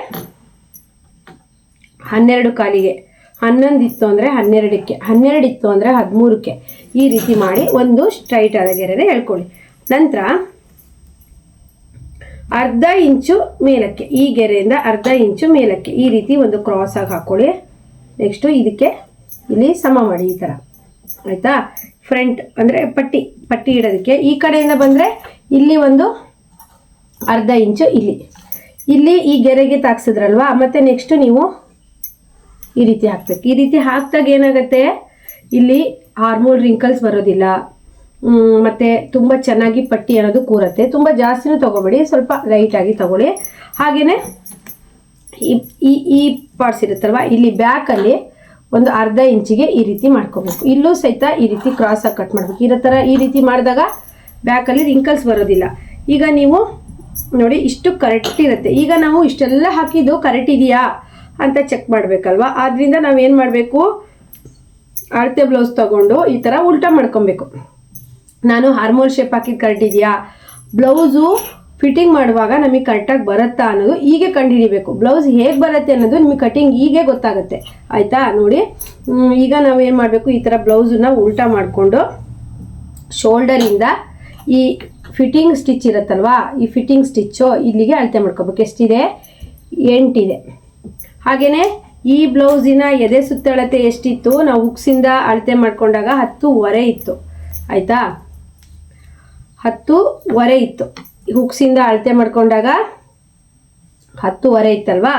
12.25ಗೆ, 11 ಇತ್ತು ಅಂದರೆ 12ಕ್ಕೆ, 12 ಇತ್ತು ಅಂದರೆ 13ಕ್ಕೆ. ಈ ರೀತಿ ಮಾಡಿ ಒಂದು ಸ್ಟ್ರೈಟ್ ಆದ ಗೆರೆನೇ ಹೇಳ್ಕೊಳ್ಳಿ. ನಂತರ ಅರ್ಧ ಇಂಚು ಮೇಲಕ್ಕೆ, ಈ ಗೆರೆಯಿಂದ ಅರ್ಧ ಇಂಚು ಮೇಲಕ್ಕೆ ಈ ರೀತಿ ಒಂದು ಕ್ರಾಸ್ ಆಗಿ ಹಾಕ್ಕೊಳ್ಳಿ. ನೆಕ್ಸ್ಟು ಇದಕ್ಕೆ ಇಲ್ಲಿ ಸಮ ಮಾಡಿ ಈ ಥರ ಆಯಿತಾ. ಫ್ರಂಟ್ ಅಂದರೆ ಪಟ್ಟಿ ಇಡೋದಕ್ಕೆ ಈ ಕಡೆಯಿಂದ ಬಂದರೆ ಇಲ್ಲಿ ಒಂದು ಅರ್ಧ ಇಂಚು ಇಲ್ಲಿ ಈ ಗೆರೆಗೆ ತಾಕ್ಸಿದ್ರಲ್ವಾ, ಮತ್ತು ನೆಕ್ಸ್ಟು ನೀವು ಈ ರೀತಿ ಹಾಕಬೇಕು. ಈ ರೀತಿ ಹಾಕಿದಾಗ ಏನಾಗುತ್ತೆ, ಇಲ್ಲಿ ಹಾರ್ಮೋಲ್ ರಿಂಕಲ್ಸ್ ಬರೋದಿಲ್ಲ, ಮತ್ತು ತುಂಬ ಚೆನ್ನಾಗಿ ಪಟ್ಟಿ ಅನ್ನೋದು ಕೂರುತ್ತೆ. ತುಂಬ ಜಾಸ್ತಿನೂ ತೊಗೋಬೇಡಿ, ಸ್ವಲ್ಪ ಲೈಟಾಗಿ ತೊಗೊಳ್ಳಿ. ಹಾಗೆಯೇ ಈ ಪಾರ್ಟ್ಸ್ ಇರುತ್ತಲ್ವ, ಇಲ್ಲಿ ಬ್ಯಾಕಲ್ಲಿ ಒಂದು ಅರ್ಧ ಇಂಚಿಗೆ ಈ ರೀತಿ ಮಾಡ್ಕೋಬೇಕು. ಇಲ್ಲೂ ಸಹಿತ ಈ ರೀತಿ ಕ್ರಾಸಾಗಿ ಕಟ್ ಮಾಡಬೇಕು. ಇರೋ ಥರ ಈ ರೀತಿ ಮಾಡಿದಾಗ ಬ್ಯಾಕಲ್ಲಿ ರಿಂಕಲ್ಸ್ ಬರೋದಿಲ್ಲ. ಈಗ ನೀವು ನೋಡಿ ಇಷ್ಟು ಕರೆಕ್ಟ್ ಇರುತ್ತೆ. ಈಗ ನಾವು ಇಷ್ಟೆಲ್ಲ ಹಾಕಿದ್ದು ಕರೆಕ್ಟ್ ಇದೆಯಾ ಅಂತ ಚೆಕ್ ಮಾಡಬೇಕಲ್ವ. ಆದ್ದರಿಂದ ನಾವೇನು ಮಾಡಬೇಕು, ಅಳತೆ ಬ್ಲೌಸ್ ತೊಗೊಂಡು ಈ ಥರ ಉಲ್ಟಾ ಮಾಡ್ಕೊಬೇಕು. ನಾನು ಹಾರ್ಮೋಲ್ ಶೇಪ್ ಹಾಕಿದ್ದು ಕರೆಕ್ಟ್ ಇದೆಯಾ, ಬ್ಲೌಸು ಫಿಟ್ಟಿಂಗ್ ಮಾಡುವಾಗ ನಮಗೆ ಕರೆಕ್ಟಾಗಿ ಬರುತ್ತಾ ಅನ್ನೋದು ಹೀಗೆ ಕಂಡುಹಿಡಿಬೇಕು. ಬ್ಲೌಸ್ ಹೇಗೆ ಬರುತ್ತೆ ಅನ್ನೋದು ನಿಮಗೆ ಕಟಿಂಗ್ ಹೀಗೆ ಗೊತ್ತಾಗುತ್ತೆ ಆಯಿತಾ. ನೋಡಿ ಈಗ ನಾವೇನು ಮಾಡಬೇಕು, ಈ ಥರ ಬ್ಲೌಸನ್ನ ಉಲ್ಟಾ ಮಾಡಿಕೊಂಡು ಶೋಲ್ಡರಿಂದ ಈ ಫಿಟ್ಟಿಂಗ್ ಸ್ಟಿಚ್ ಇರುತ್ತಲ್ವಾ, ಈ ಫಿಟ್ಟಿಂಗ್ ಸ್ಟಿಚ್ಚು ಇಲ್ಲಿಗೆ ಅಳತೆ ಮಾಡ್ಕೋಬೇಕು. ಎಷ್ಟಿದೆ, 8 ಇದೆ. ಹಾಗೆಯೇ ಈ ಬ್ಲೌಸಿನ ಎದೆ ಸುತ್ತಳತೆ ಎಷ್ಟಿತ್ತು, ನಾವು ಹುಕ್ಸಿಂದ ಅಳತೆ ಮಾಡ್ಕೊಂಡಾಗ 10.25 ಇತ್ತು ಆಯಿತಾ. 10.25 ಇತ್ತು ಹುಕ್ಸಿಂದ ಅಳತೆ ಮಾಡ್ಕೊಂಡಾಗ 10:15 ಇತ್ತಲ್ವಾ,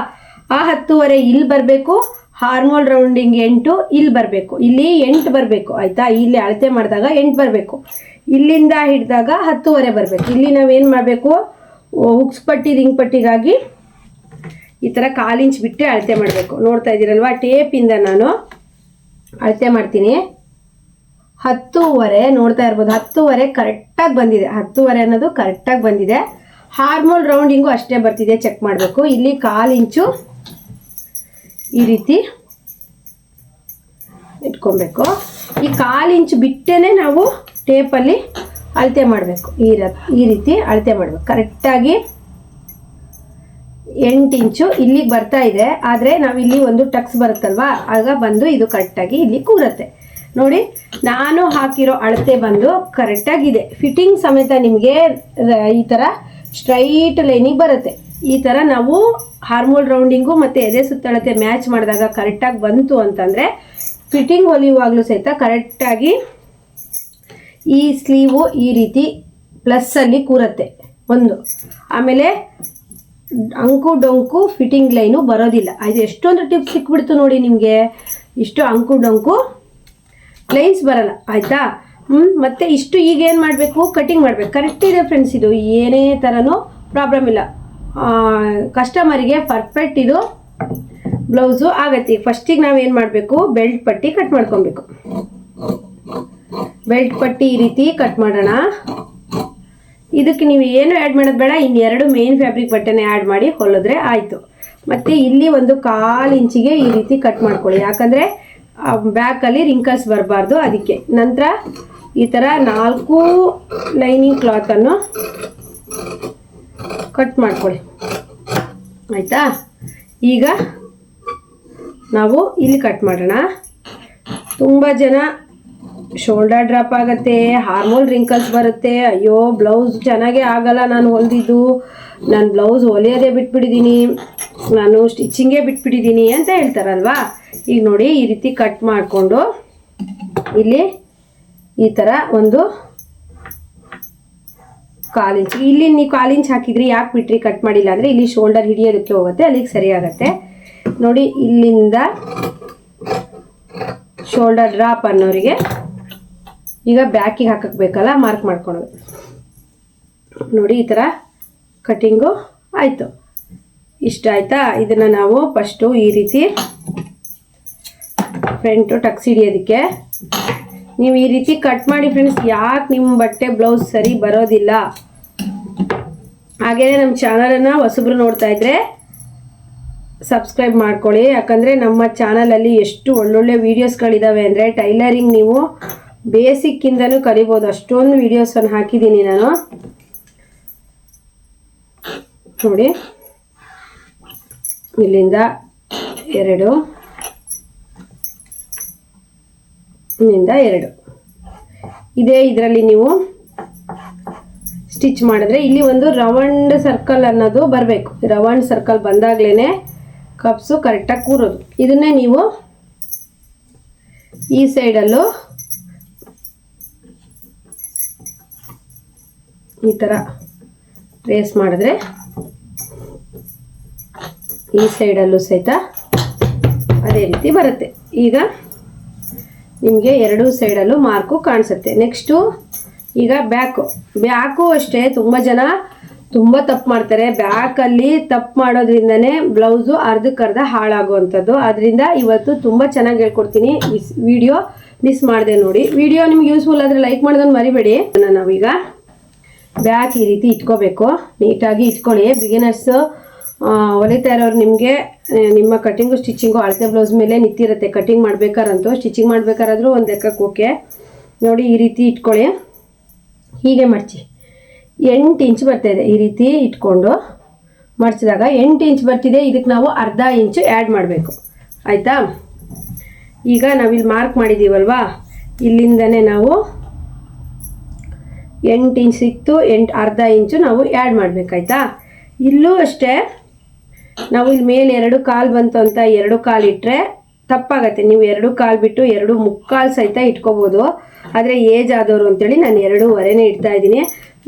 ಆ 10:15 ಇಲ್ಲಿ ಬರಬೇಕು. ಹಾರ್ಮೋಲ್ ರೌಂಡಿಂಗ್ 8 ಇಲ್ಲಿ ಬರಬೇಕು, ಇಲ್ಲಿ 8 ಬರಬೇಕು ಆಯಿತಾ. ಇಲ್ಲಿ ಅಳತೆ ಮಾಡಿದಾಗ 8 ಬರಬೇಕು. ಇಲ್ಲಿಂದ ಹಿಡಿದಾಗ 10:15 ಬರಬೇಕು. ಇಲ್ಲಿ ನಾವೇನು ಮಾಡಬೇಕು, ಉಕ್ಸ್ ಪಟ್ಟಿ ರಿಂಗ್ ಪಟ್ಟಿಗಾಗಿ ಈ ಥರ 1/4 ಇಂಚ್ ಬಿಟ್ಟೆ ಅಳತೆ ಮಾಡಬೇಕು. ನೋಡ್ತಾ ಇದ್ದೀರಲ್ವಾ, ಟೇಪಿಂದ ನಾನು ಅಳತೆ ಮಾಡ್ತೀನಿ. 10:15 ನೋಡ್ತಾ ಇರ್ಬೋದು, 10:15 ಕರೆಕ್ಟಾಗಿ ಬಂದಿದೆ. 10:15 ಅನ್ನೋದು ಕರೆಕ್ಟಾಗಿ ಬಂದಿದೆ. ಹಾರ್ಮೋಲ್ ರೌಂಡಿಂಗು ಅಷ್ಟೇ ಬರ್ತಿದೆ, ಚೆಕ್ ಮಾಡಬೇಕು. ಇಲ್ಲಿ 1/4 ಇಂಚು ಈ ರೀತಿ ಇಟ್ಕೊಬೇಕು. ಈ 1/4 ಇಂಚು ಬಿಟ್ಟೇ ನಾವು ಟೇಪಲ್ಲಿ ಅಳತೆ ಮಾಡಬೇಕು. ಈ ರೀತಿ ಅಳತೆ ಮಾಡಬೇಕು ಕರೆಕ್ಟಾಗಿ. 8 ಇಂಚು ಇಲ್ಲಿಗೆ ಬರ್ತಾ ಇದೆ, ಆದರೆ ನಾವಿಲ್ಲಿ ಒಂದು ಟಕ್ಸ್ ಬರುತ್ತಲ್ವಾ, ಆಗ ಬಂದು ಇದು ಕರೆಕ್ಟಾಗಿ ಇಲ್ಲಿ ಕೂರುತ್ತೆ. ನೋಡಿ, ನಾನು ಹಾಕಿರೋ ಅಳತೆ ಬಂದು ಕರೆಕ್ಟಾಗಿದೆ. ಫಿಟ್ಟಿಂಗ್ ಸಮೇತ ನಿಮಗೆ ಈ ಥರ ಸ್ಟ್ರೈಟ್ ಲೈನಿಗೆ ಬರುತ್ತೆ. ಈ ಥರ ನಾವು ಹಾರ್ಮೋಲ್ ರೌಂಡಿಂಗು ಮತ್ತು ಎದೆ ಸುತ್ತಳತೆ ಮ್ಯಾಚ್ ಮಾಡಿದಾಗ ಕರೆಕ್ಟಾಗಿ ಬಂತು ಅಂತಂದರೆ ಫಿಟ್ಟಿಂಗ್ ಹೊಲಿಯುವಾಗಲೂ ಸಹಿತ ಕರೆಕ್ಟಾಗಿ ಈ ಸ್ಲೀವು ಈ ರೀತಿ ಪ್ಲಸ್ಸಲ್ಲಿ ಕೂರುತ್ತೆ ಒಂದು. ಆಮೇಲೆ ಅಂಕು ಡೊಂಕು ಫಿಟ್ಟಿಂಗ್ ಲೈನು ಬರೋದಿಲ್ಲ. ಇದು ಎಷ್ಟೊಂದು ಟಿಪ್ಸ್ ಸಿಕ್ಬಿಡ್ತು ನೋಡಿ ನಿಮಗೆ. ಇಷ್ಟು ಅಂಕು ಡೊಂಕು ಲೈನ್ಸ್ ಬರಲ್ಲ ಆಯಿತಾ. ಮತ್ತು ಇಷ್ಟು ಈಗೇನು ಮಾಡಬೇಕು, ಕಟಿಂಗ್ ಮಾಡಬೇಕು. ಕರೆಕ್ಟ್ ಇದೆ ಫ್ರೆಂಡ್ಸ್, ಇದು ಏನೇ ಥರನೂ ಪ್ರಾಬ್ಲಮ್ ಇಲ್ಲ. ಕಸ್ಟಮರಿಗೆ ಪರ್ಫೆಕ್ಟ್ ಇದು ಬ್ಲೌಸು ಆಗತ್ತೆ. ಫಸ್ಟಿಗೆ ನಾವೇನು ಮಾಡಬೇಕು, ಬೆಲ್ಟ್ ಪಟ್ಟಿ ಕಟ್ ಮಾಡ್ಕೊಬೇಕು. ಬೆಲ್ಟ್ ಪಟ್ಟಿ ಈ ರೀತಿ ಕಟ್ ಮಾಡೋಣ. ಇದಕ್ಕೆ ನೀವು ಏನು ಆ್ಯಡ್ ಮಾಡೋದು ಬೇಡ, ಇನ್ನೆರಡು ಮೇನ್ ಫ್ಯಾಬ್ರಿಕ್ ಬಟ್ಟೆನೇ ಆ್ಯಡ್ ಮಾಡಿ ಹೊಲಿದ್ರೆ ಆಯಿತು. ಮತ್ತು ಇಲ್ಲಿ ಒಂದು 1/4 ಇಂಚಿಗೆ ಈ ರೀತಿ ಕಟ್ ಮಾಡ್ಕೊಳ್ಳಿ, ಯಾಕಂದರೆ ಬ್ಯಾಕಲ್ಲಿ ರಿಂಕಲ್ಸ್ ಬರಬಾರ್ದು ಅದಕ್ಕೆ. ನಂತರ ಈ ಥರ 4 ಲೈನಿಂಗ್ ಕ್ಲಾತನ್ನು ಕಟ್ ಮಾಡ್ಕೊಳ್ಳಿ ಆಯಿತಾ. ಈಗ ನಾವು ಇಲ್ಲಿ ಕಟ್ ಮಾಡೋಣ. ತುಂಬ ಜನ ಶೋಲ್ಡರ್ ಡ್ರಾಪ್ ಆಗುತ್ತೆ, ಹಾರ್ಮೋಲ್ ರಿಂಕಲ್ಸ್ ಬರುತ್ತೆ, ಅಯ್ಯೋ ಬ್ಲೌಸ್ ಚೆನ್ನಾಗೇ ಆಗಲ್ಲ, ನಾನು ಹೊಲಿದಿದ್ದು, ನಾನು ಬ್ಲೌಸ್ ಹೊಲಿಯೋದೇ ಬಿಟ್ಬಿಟ್ಟಿದ್ದೀನಿ, ನಾನು ಸ್ಟಿಚಿಂಗೇ ಬಿಟ್ಬಿಟ್ಟಿದ್ದೀನಿ ಅಂತ ಹೇಳ್ತಾರಲ್ವಾ. ಈಗ ನೋಡಿ, ಈ ರೀತಿ ಕಟ್ ಮಾಡಿಕೊಂಡು ಇಲ್ಲಿ ಈ ಥರ ಒಂದು 1/4 ಇಂಚ್, ಇಲ್ಲಿ ನೀವು 1/4 ಇಂಚ್ ಹಾಕಿದ್ರಿ, ಯಾಕೆ ಬಿಟ್ರಿ ಕಟ್ ಮಾಡಿಲ್ಲ ಅಂದರೆ ಇಲ್ಲಿ ಶೋಲ್ಡರ್ ಹಿಡಿಯೋದಕ್ಕೆ ಹೋಗುತ್ತೆ, ಅಲ್ಲಿಗೆ ಸರಿ ಆಗುತ್ತೆ ನೋಡಿ. ಇಲ್ಲಿಂದ ಶೋಲ್ಡರ್ ಡ್ರಾಪ್ ಅನ್ನೋರಿಗೆ ಈಗ ಬ್ಯಾಕಿಗೆ ಹಾಕಕ್ಕೆ ಬೇಕಲ್ಲ, ಮಾರ್ಕ್ ಮಾಡ್ಕೊಳ್ಳೋದು ನೋಡಿ. ಈ ಥರ ಕಟಿಂಗು ಆಯಿತು. ಇಷ್ಟ ಆಯಿತಾ. ಇದನ್ನು ನಾವು ಫಸ್ಟು ಈ ರೀತಿ ಫ್ರಂಟು ಟಕ್ಸ್ ಹಿಡಿಯೋದಕ್ಕೆ ನೀವು ಈ ರೀತಿ ಕಟ್ ಮಾಡಿ ಫ್ರೆಂಡ್ಸ್. ಯಾಕೆ ನಿಮ್ಮ ಬಟ್ಟೆ ಬ್ಲೌಸ್ ಸರಿ ಬರೋದಿಲ್ಲ. ಹಾಗೆಯೇ ನಮ್ಮ ಚಾನಲನ್ನು ಹೊಸಬ್ರು ನೋಡ್ತಾ ಇದ್ದರೆ ಸಬ್ಸ್ಕ್ರೈಬ್ ಮಾಡ್ಕೊಳ್ಳಿ, ಯಾಕಂದರೆ ನಮ್ಮ ಚಾನಲಲ್ಲಿ ಎಷ್ಟು ಒಳ್ಳೊಳ್ಳೆ ವೀಡಿಯೋಸ್ಗಳಿದ್ದಾವೆ ಅಂದರೆ ಟೈಲರಿಂಗ್ ನೀವು ಬೇಸಿಕ್ಕಿಂದನೂ ಕಲಿಬೋದು. ಅಷ್ಟೊಂದು ವೀಡಿಯೋಸನ್ನು ಹಾಕಿದ್ದೀನಿ ನಾನು ನೋಡಿ. ಇಲ್ಲಿಂದ 2, ಇಲ್ಲಿಂದ 2 ಇದೇ ಇದರಲ್ಲಿ ನೀವು ಸ್ಟಿಚ್ ಮಾಡಿದ್ರೆ ಇಲ್ಲಿ ಒಂದು ರೌಂಡ್ ಸರ್ಕಲ್ ಅನ್ನೋದು ಬರಬೇಕು. ರೌಂಡ್ ಸರ್ಕಲ್ ಬಂದಾಗಲೇ ಕಪ್ಸು ಕರೆಕ್ಟಾಗಿ ಕೂರೋದು. ಇದನ್ನೇ ನೀವು ಈ ಸೈಡಲ್ಲೂ ಈ ಥರ ಟ್ರೇಸ್ ಮಾಡಿದ್ರೆ ಈ ಸೈಡಲ್ಲೂ ಸಹಿತ ಅದೇ ರೀತಿ ಬರುತ್ತೆ. ಈಗ ನಿಮಗೆ 2 ಸೈಡಲ್ಲೂ ಮಾರ್ಕು ಕಾಣಿಸುತ್ತೆ. ನೆಕ್ಸ್ಟು ಈಗ ಬ್ಯಾಕು ಅಷ್ಟೇ. ತುಂಬ ಜನ ತುಂಬ ತಪ್ಪು ಮಾಡ್ತಾರೆ. ಬ್ಯಾಕಲ್ಲಿ ತಪ್ಪು ಮಾಡೋದ್ರಿಂದನೇ ಬ್ಲೌಸು ಅರ್ಧಕ್ಕರ್ಧ ಹಾಳಾಗುವಂಥದ್ದು. ಅದರಿಂದ ಇವತ್ತು ತುಂಬ ಚೆನ್ನಾಗಿ ಹೇಳ್ಕೊಡ್ತೀನಿ. ವಿಡಿಯೋ ಮಿಸ್ ಮಾಡಿದೆ ನೋಡಿ. ವಿಡಿಯೋ ನಿಮ್ಗೆ ಯೂಸ್ಫುಲ್ ಆದರೆ ಲೈಕ್ ಮಾಡೋದನ್ನು ಮರಿಬೇಡಿ. ನಾವೀಗ ಬ್ಯಾಕ್ ಈ ರೀತಿ ಇಟ್ಕೋಬೇಕು, ನೀಟಾಗಿ ಇಟ್ಕೊಳ್ಳಿ. ಬಿಗಿನರ್ಸು ಹೊಲಿತಾ ಇರೋರು ನಿಮಗೆ ನಿಮ್ಮ ಕಟಿಂಗು ಸ್ಟಿಚಿಂಗು ಅಳತೆ ಬ್ಲೌಸ್ ಮೇಲೆ ನಿಂತಿರುತ್ತೆ. ಕಟಿಂಗ್ ಮಾಡ್ಬೇಕಾರಂತೂ ಸ್ಟಿಚಿಂಗ್ ಮಾಡ್ಬೇಕಾದ್ರೂ ಒಂದು ಲೆಕ್ಕಕ್ಕೆ ಓಕೆ ನೋಡಿ. ಈ ರೀತಿ ಇಟ್ಕೊಳ್ಳಿ, ಹೀಗೆ ಮಡಚಿ 8 ಇಂಚ್ ಬರ್ತಾಯಿದೆ. ಈ ರೀತಿ ಇಟ್ಕೊಂಡು ಮಡಚಿದಾಗ 8 ಇಂಚ್ ಬರ್ತಿದೆ. ಇದಕ್ಕೆ ನಾವು ಅರ್ಧ ಇಂಚು ಆ್ಯಡ್ ಮಾಡಬೇಕು ಆಯಿತಾ. ಈಗ ನಾವಿಲ್ಲಿ ಮಾರ್ಕ್ ಮಾಡಿದ್ದೀವಲ್ವಾ, ಇಲ್ಲಿಂದನೇ ನಾವು 8 ಇಂಚ್ ಸಿಕ್ತು, ಅರ್ಧ ಇಂಚು ನಾವು ಆ್ಯಡ್ ಮಾಡಬೇಕಾಯ್ತಾ. ಇಲ್ಲೂ ಅಷ್ಟೇ, ನಾವು ಇಲ್ಲಿ ಮೇಲೆ 2 ಕಾಲು ಬಂತು ಅಂತ 2 ಕಾಲು ಇಟ್ಟರೆ ತಪ್ಪಾಗತ್ತೆ. ನೀವು 2 ಕಾಲು ಬಿಟ್ಟು 2 ಮುಕ್ಕಾಲು ಸಹಿತ ಇಟ್ಕೋಬೋದು. ಆದರೆ ಏಜ್ ಆದವರು ಅಂತೇಳಿ ನಾನು 2.5ನೇ ಇಡ್ತಾ ಇದ್ದೀನಿ.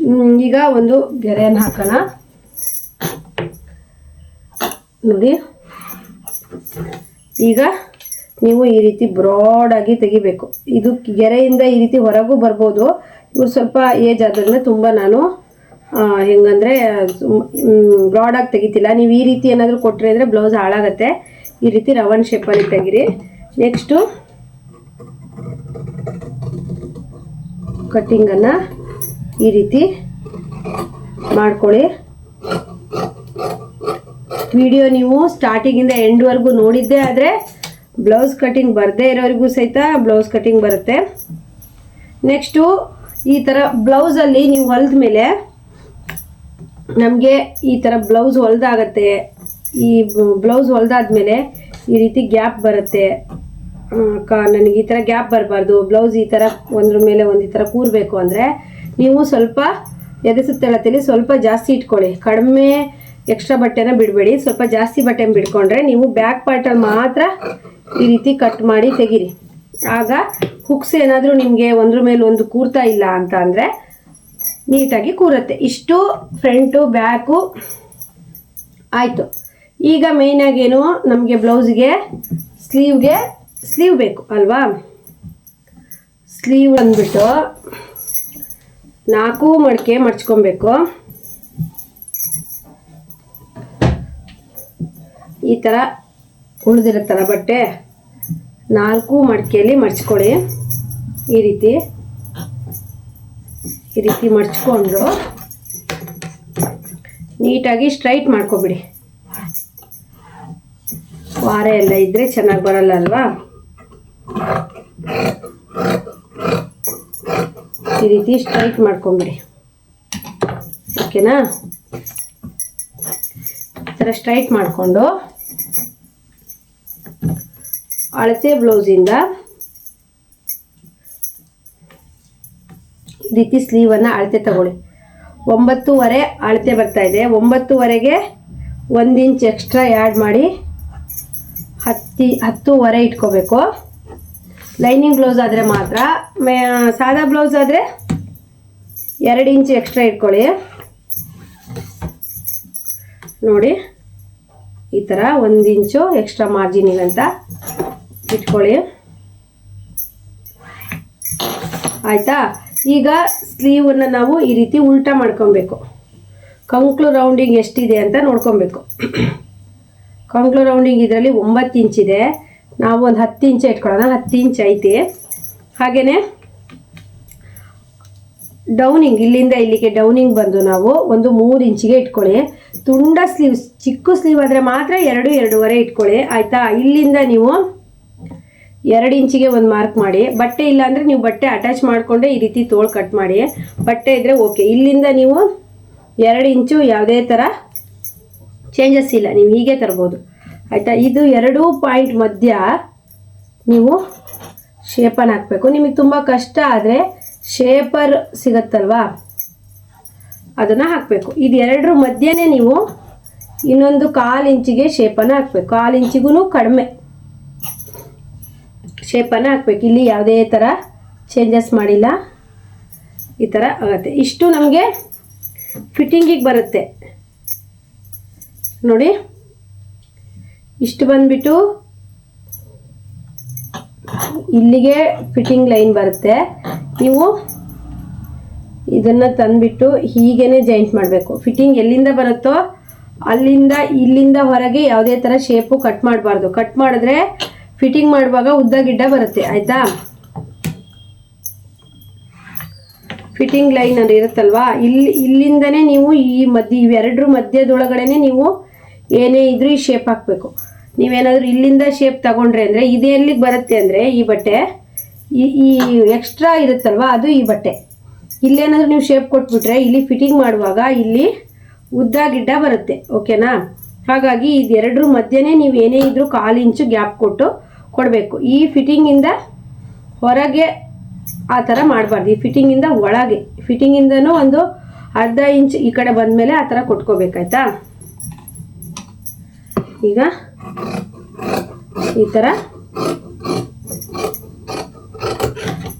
ಈಗ ಒಂದು ಗೆರೆಯನ್ನು ಹಾಕೋಣ. ನೋಡಿ. ಈಗ ನೀವು ಈ ರೀತಿ ಬ್ರಾಡಾಗಿ ತೆಗಿಬೇಕು. ಇದು ಗೆರೆಯಿಂದ ಈ ರೀತಿ ಹೊರಗೂ ಬರ್ಬೋದು. ಇವ್ರು ಸ್ವಲ್ಪ ಏಜ್ ಆದ್ರಿಂದ ತುಂಬ ನಾನು ಹೆಂಗಂದರೆ ಬ್ರಾಡಾಗಿ ತೆಗಿತಿಲ್ಲ. ನೀವು ಈ ರೀತಿ ಏನಾದರೂ ಕೊಟ್ಟರೆ ಅಂದರೆ ಬ್ಲೌಸ್ ಹಾಳಾಗತ್ತೆ. ಈ ರೀತಿ ರೌಂಡ್ ಶೇಪಲ್ಲಿ ತೆಗಿರಿ. ನೆಕ್ಸ್ಟು ಕಟ್ಟಿಂಗನ್ನು ಈ ರೀತಿ ಮಾಡ್ಕೊಳ್ಳಿ. ವಿಡಿಯೋ ನೀವು ಸ್ಟಾರ್ಟಿಂಗಿಂದ ಎಂಡ್ವರೆಗೂ ನೋಡಿದ್ದೇ ಆದರೆ ಬ್ಲೌಸ್ ಕಟಿಂಗ್ ಬರದೇ ಇರೋರಿಗೂ ಸಹಿತ ಬ್ಲೌಸ್ ಕಟಿಂಗ್ ಬರುತ್ತೆ. ನೆಕ್ಸ್ಟು ಈ ಥರ ಬ್ಲೌಸಲ್ಲಿ ನೀವು ಹೊಲಿದ ಮೇಲೆ ನಮಗೆ ಈ ಥರ ಬ್ಲೌಸ್ ಹೊಲ್ದಾಗತ್ತೆ. ಈ ಬ್ಲೌಸ್ ಹೊಲ್ದಾದ್ಮೇಲೆ ಈ ರೀತಿ ಗ್ಯಾಪ್ ಬರುತ್ತೆ. ನನಗೆ ಈ ಥರ ಗ್ಯಾಪ್ ಬರಬಾರ್ದು, ಬ್ಲೌಸ್ ಈ ಥರ ಒಂದ್ರ ಮೇಲೆ ಒಂದು ಈ ಥರ ಕೂರಬೇಕು ಅಂದರೆ ನೀವು ಸ್ವಲ್ಪ ಎದೆಸುತ್ತೆಳತಲ್ಲಿ ಸ್ವಲ್ಪ ಜಾಸ್ತಿ ಇಟ್ಕೊಳ್ಳಿ. ಕಡಿಮೆ ಎಕ್ಸ್ಟ್ರಾ ಬಟ್ಟೆನ ಬಿಡಬೇಡಿ. ಸ್ವಲ್ಪ ಜಾಸ್ತಿ ಬಟ್ಟೆ ಬಿಡ್ಕೊಂಡ್ರೆ ನೀವು ಬ್ಯಾಕ್ ಪಾರ್ಟಲ್ಲಿ ಮಾತ್ರ ಈ ರೀತಿ ಕಟ್ ಮಾಡಿ ತೆಗೀರಿ. ಆಗ ಹುಕ್ಸ್ ಏನಾದರೂ ನಿಮಗೆ ಒಂದ್ರ ಮೇಲೆ ಒಂದು ಕೂರ್ತಾ ಇಲ್ಲ ಅಂತ ಅಂದರೆ ನೀಟಾಗಿ ಕೂರುತ್ತೆ. ಇಷ್ಟು ಫ್ರಂಟು ಬ್ಯಾಕು ಆಯಿತು. ಈಗ ಮೇಯ್ನಾಗೇನು ನಮಗೆ ಬ್ಲೌಸ್ಗೆ ಸ್ಲೀವ್ ಬೇಕು ಅಲ್ವಾ. ಸ್ಲೀವ್ ಅಂದ್ಬಿಟ್ಟು 4 ಮಡಿಕೆ ಮಡ್ಚ್ಕೊಬೇಕು. ಈ ಥರ ಉಳಿದಿರುತ್ತಲ್ಲ ಬಟ್ಟೆ 4 ಮಡಿಕೆಯಲ್ಲಿ ಮಡ್ಚ್ಕೊಳ್ಳಿ. ಈ ರೀತಿ ಮಡ್ಚ್ಕೊಂಡು ನೀಟಾಗಿ ಸ್ಟ್ರೈಟ್ ಮಾಡ್ಕೊಬಿಡಿ. ವಾರ ಎಲ್ಲ ಇದ್ದರೆ ಚೆನ್ನಾಗಿ ಬರಲ್ಲ ಅಲ್ವಾ. ಈ ರೀತಿ ಸ್ಟ್ರೈಟ್ ಮಾಡ್ಕೊಂಬಿಡಿ. ಓಕೆನಾ. ಈ ಥರ ಸ್ಟ್ರೈಟ್ ಮಾಡಿಕೊಂಡು ಅಳತೆ ಬ್ಲೌಸಿಂದ ಈ ರೀತಿ ಸ್ಲೀವನ್ನು ಅಳತೆ ತಗೊಳ್ಳಿ. 9.5 ಅಳತೆ ಬರ್ತಾ ಇದೆ. 9.5ಗೆ 1 ಇಂಚ್ ಎಕ್ಸ್ಟ್ರಾ ಆ್ಯಡ್ ಮಾಡಿ 10.5 ಇಟ್ಕೋಬೇಕು. ಲೈನಿಂಗ್ ಬ್ಲೌಸ್ ಆದರೆ ಮಾತ್ರ. ಸಾದಾ ಬ್ಲೌಸ್ ಆದರೆ 2 ಇಂಚ್ ಎಕ್ಸ್ಟ್ರಾ ಇಟ್ಕೊಳ್ಳಿ. ನೋಡಿ ಈ ಥರ 1 ಇಂಚು ಎಕ್ಸ್ಟ್ರಾ ಮಾರ್ಜಿನಿಗಂತ ಇಟ್ಕೊಳ್ಳಿ. ಆಯಿತಾ. ಈಗ ಸ್ಲೀವನ್ನು ನಾವು ಈ ರೀತಿ ಉಲ್ಟಾ ಮಾಡ್ಕೊಬೇಕು. ಕಂಕ್ಳು ರೌಂಡಿಂಗ್ ಎಷ್ಟಿದೆ ಅಂತ ನೋಡ್ಕೊಬೇಕು. ಕಂಕ್ಳು ರೌಂಡಿಂಗ್ ಇದರಲ್ಲಿ 9 ಇಂಚಿದೆ. ನಾವು ಒಂದು 10 ಇಂಚ್ ಇಟ್ಕೊಳ್ಳೋಣ. 10 ಇಂಚ್ ಐತಿ. ಹಾಗೆಯೇ ಡೌನಿಂಗ್ ಇಲ್ಲಿಂದ ಇಲ್ಲಿಗೆ ಡೌನಿಂಗ್ ಬಂದು ನಾವು ಒಂದು 3 ಇಂಚಿಗೆ ಇಟ್ಕೊಳ್ಳಿ. ತುಂಡ ಸ್ಲೀವ್ ಚಿಕ್ಕ ಸ್ಲೀವ್ ಆದರೆ ಮಾತ್ರ 2.5 ಇಟ್ಕೊಳ್ಳಿ. ಆಯಿತಾ. ಇಲ್ಲಿಂದ ನೀವು 2 ಇಂಚಿಗೆ ಒಂದು ಮಾರ್ಕ್ ಮಾಡಿ. ಬಟ್ಟೆ ಇಲ್ಲ ಅಂದರೆ ನೀವು ಬಟ್ಟೆ ಅಟ್ಯಾಚ್ ಮಾಡಿಕೊಂಡೆ ಈ ರೀತಿ ತೋಳು ಕಟ್ ಮಾಡಿ. ಬಟ್ಟೆ ಇದ್ದರೆ ಓಕೆ. ಇಲ್ಲಿಂದ ನೀವು 2 ಇಂಚು ಯಾವುದೇ ಥರ ಚೇಂಜಸ್ ಇಲ್ಲ, ನೀವು ಹೀಗೆ ತರ್ಬೋದು. ಆಯಿತಾ. ಇದು 2 ಪಾಯಿಂಟ್ ಮಧ್ಯ ನೀವು ಶೇಪನ್ನು ಹಾಕಬೇಕು. ನಿಮಗೆ ತುಂಬ ಕಷ್ಟ ಆದರೆ ಶೇಪರ್ ಸಿಗತ್ತಲ್ವಾ, ಅದನ್ನು ಹಾಕಬೇಕು. ಇದು 2 ಮಧ್ಯನೇ ನೀವು ಇನ್ನೊಂದು 1/4 ಇಂಚಿಗೆ ಶೇಪನ್ನು ಹಾಕಬೇಕು. 1/4 ಇಂಚಿಗೂ ಕಡಿಮೆ ಶೇಪನ್ನು ಹಾಕಬೇಕು. ಇಲ್ಲಿ ಯಾವುದೇ ಥರ ಚೇಂಜಸ್ ಮಾಡಿಲ್ಲ. ಈ ಥರ ಆಗುತ್ತೆ. ಇಷ್ಟು ನಮಗೆ ಫಿಟ್ಟಿಂಗಿಗೆ ಬರುತ್ತೆ ನೋಡಿ. ಇಷ್ಟು ಬಂದುಬಿಟ್ಟು ಇಲ್ಲಿಗೆ ಫಿಟ್ಟಿಂಗ್ ಲೈನ್ ಬರುತ್ತೆ. ನೀವು ಇದನ್ನು ತಂದುಬಿಟ್ಟು ಹೀಗೇ ಜಾಯಿಂಟ್ ಮಾಡಬೇಕು. ಫಿಟ್ಟಿಂಗ್ ಎಲ್ಲಿಂದ ಬರುತ್ತೋ ಅಲ್ಲಿಂದ ಇಲ್ಲಿಂದ ಹೊರಗೆ ಯಾವುದೇ ಥರ ಶೇಪು ಕಟ್ ಮಾಡಬಾರ್ದು. ಕಟ್ ಮಾಡಿದ್ರೆ ಫಿಟ್ಟಿಂಗ್ ಮಾಡುವಾಗ ಉದ್ದ ಗಿಡ್ಡ ಬರುತ್ತೆ. ಆಯಿತಾ. ಫಿಟ್ಟಿಂಗ್ ಲೈನ್ ಅದು ಇರುತ್ತಲ್ವಾ, ಇಲ್ಲಿಂದನೇ ನೀವು ಈ ಇವೆರಡರ ಮಧ್ಯದೊಳಗಡೆ ನೀವು ಏನೇ ಇದ್ರೂ ಈ ಶೇಪ್ ಹಾಕಬೇಕು. ನೀವೇನಾದರೂ ಇಲ್ಲಿಂದ ಶೇಪ್ ತಗೊಂಡ್ರೆ ಅಂದರೆ ಇದು ಎಲ್ಲಿಗೆ ಬರುತ್ತೆ ಅಂದರೆ ಈ ಬಟ್ಟೆ ಈ ಎಕ್ಸ್ಟ್ರಾ ಇರುತ್ತಲ್ವ ಅದು ಈ ಬಟ್ಟೆ. ಇಲ್ಲೇನಾದರೂ ನೀವು ಶೇಪ್ ಕೊಟ್ಬಿಟ್ರೆ ಇಲ್ಲಿ ಫಿಟ್ಟಿಂಗ್ ಮಾಡುವಾಗ ಇಲ್ಲಿ ಉದ್ದ ಗಿಡ್ಡ ಬರುತ್ತೆ. ಓಕೆನಾ. ಹಾಗಾಗಿ ಇದೆರಡರ ಮಧ್ಯೆನೇ ನೀವು ಏನೇ ಇದ್ರೂ 1/4 ಇಂಚು ಗ್ಯಾಪ್ ಕೊಡಬೇಕು. ಈ ಫಿಟ್ಟಿಂಗಿಂದ ಹೊರಗೆ ಆ ಥರ ಮಾಡಬಾರ್ದು. ಈ ಫಿಟ್ಟಿಂಗಿಂದ ಒಳಗೆ, ಫಿಟ್ಟಿಂಗಿಂದನೂ ಒಂದು ಅರ್ಧ ಇಂಚ್ ಈ ಕಡೆ ಬಂದಮೇಲೆ ಆ ಥರ ಕೊಟ್ಕೋಬೇಕಾಯ್ತಾ. ಈಗ ಈ ಥರ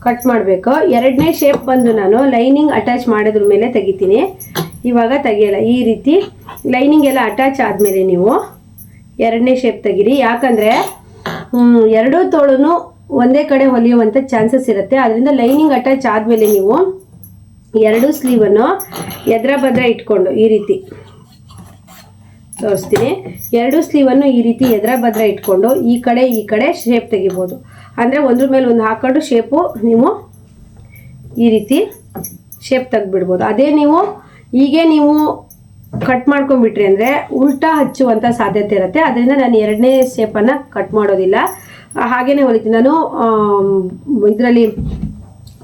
ಕಟ್ ಮಾಡಬೇಕು. 2ನೇ ಶೇಪ್ ಬಂದು ನಾನು ಲೈನಿಂಗ್ ಅಟ್ಯಾಚ್ ಮಾಡೋದ್ರ ಮೇಲೆ ತೆಗಿತೀನಿ. ಇವಾಗ ತೆಗಿಯಲ್ಲ. ಈ ರೀತಿ ಲೈನಿಂಗ್ ಎಲ್ಲ ಅಟ್ಯಾಚ್ ಆದಮೇಲೆ ನೀವು ಎರಡನೇ ಶೇಪ್ ತೆಗೀರಿ. ಯಾಕಂದರೆ ಎರಡೂ ತೋಳು ಒಂದೇ ಕಡೆ ಹೊಲಿಯುವಂಥ ಚಾನ್ಸಸ್ ಇರುತ್ತೆ. ಅದರಿಂದ ಲೈನಿಂಗ್ ಅಟ್ಯಾಚ್ ಆದಮೇಲೆ ನೀವು ಎರಡು ಸ್ಲೀವನ್ನು ಎದ್ರ ಬದ್ರ ಇಟ್ಕೊಂಡು ಈ ರೀತಿ ತೋರಿಸ್ತೀನಿ. ಎರಡು ಸ್ಲೀವನ್ನು ಈ ರೀತಿ ಎದ್ರ ಬದ್ರ ಇಟ್ಕೊಂಡು ಈ ಕಡೆ ಶೇಪ್ ತೆಗಿಬೋದು. ಅಂದರೆ ಒಂದ್ರ ಮೇಲೆ ಒಂದು ಹಾಕೊಂಡು ಶೇಪು ನೀವು ಈ ರೀತಿ ಶೇಪ್ ತೆಗೆದ್ಬಿಡ್ಬೋದು. ಅದೇ ನೀವು ನೀವು ಕಟ್ ಮಾಡ್ಕೊಂಡ್ಬಿಟ್ರಿ ಅಂದರೆ ಉಲ್ಟಾ ಹಚ್ಚುವಂಥ ಸಾಧ್ಯತೆ ಇರುತ್ತೆ. ಅದರಿಂದ ನಾನು ಎರಡನೇ ಶೇಪನ್ನು ಕಟ್ ಮಾಡೋದಿಲ್ಲ, ಹಾಗೇ ಹೊಲಿತೀನಿ. ನಾನು ಇದರಲ್ಲಿ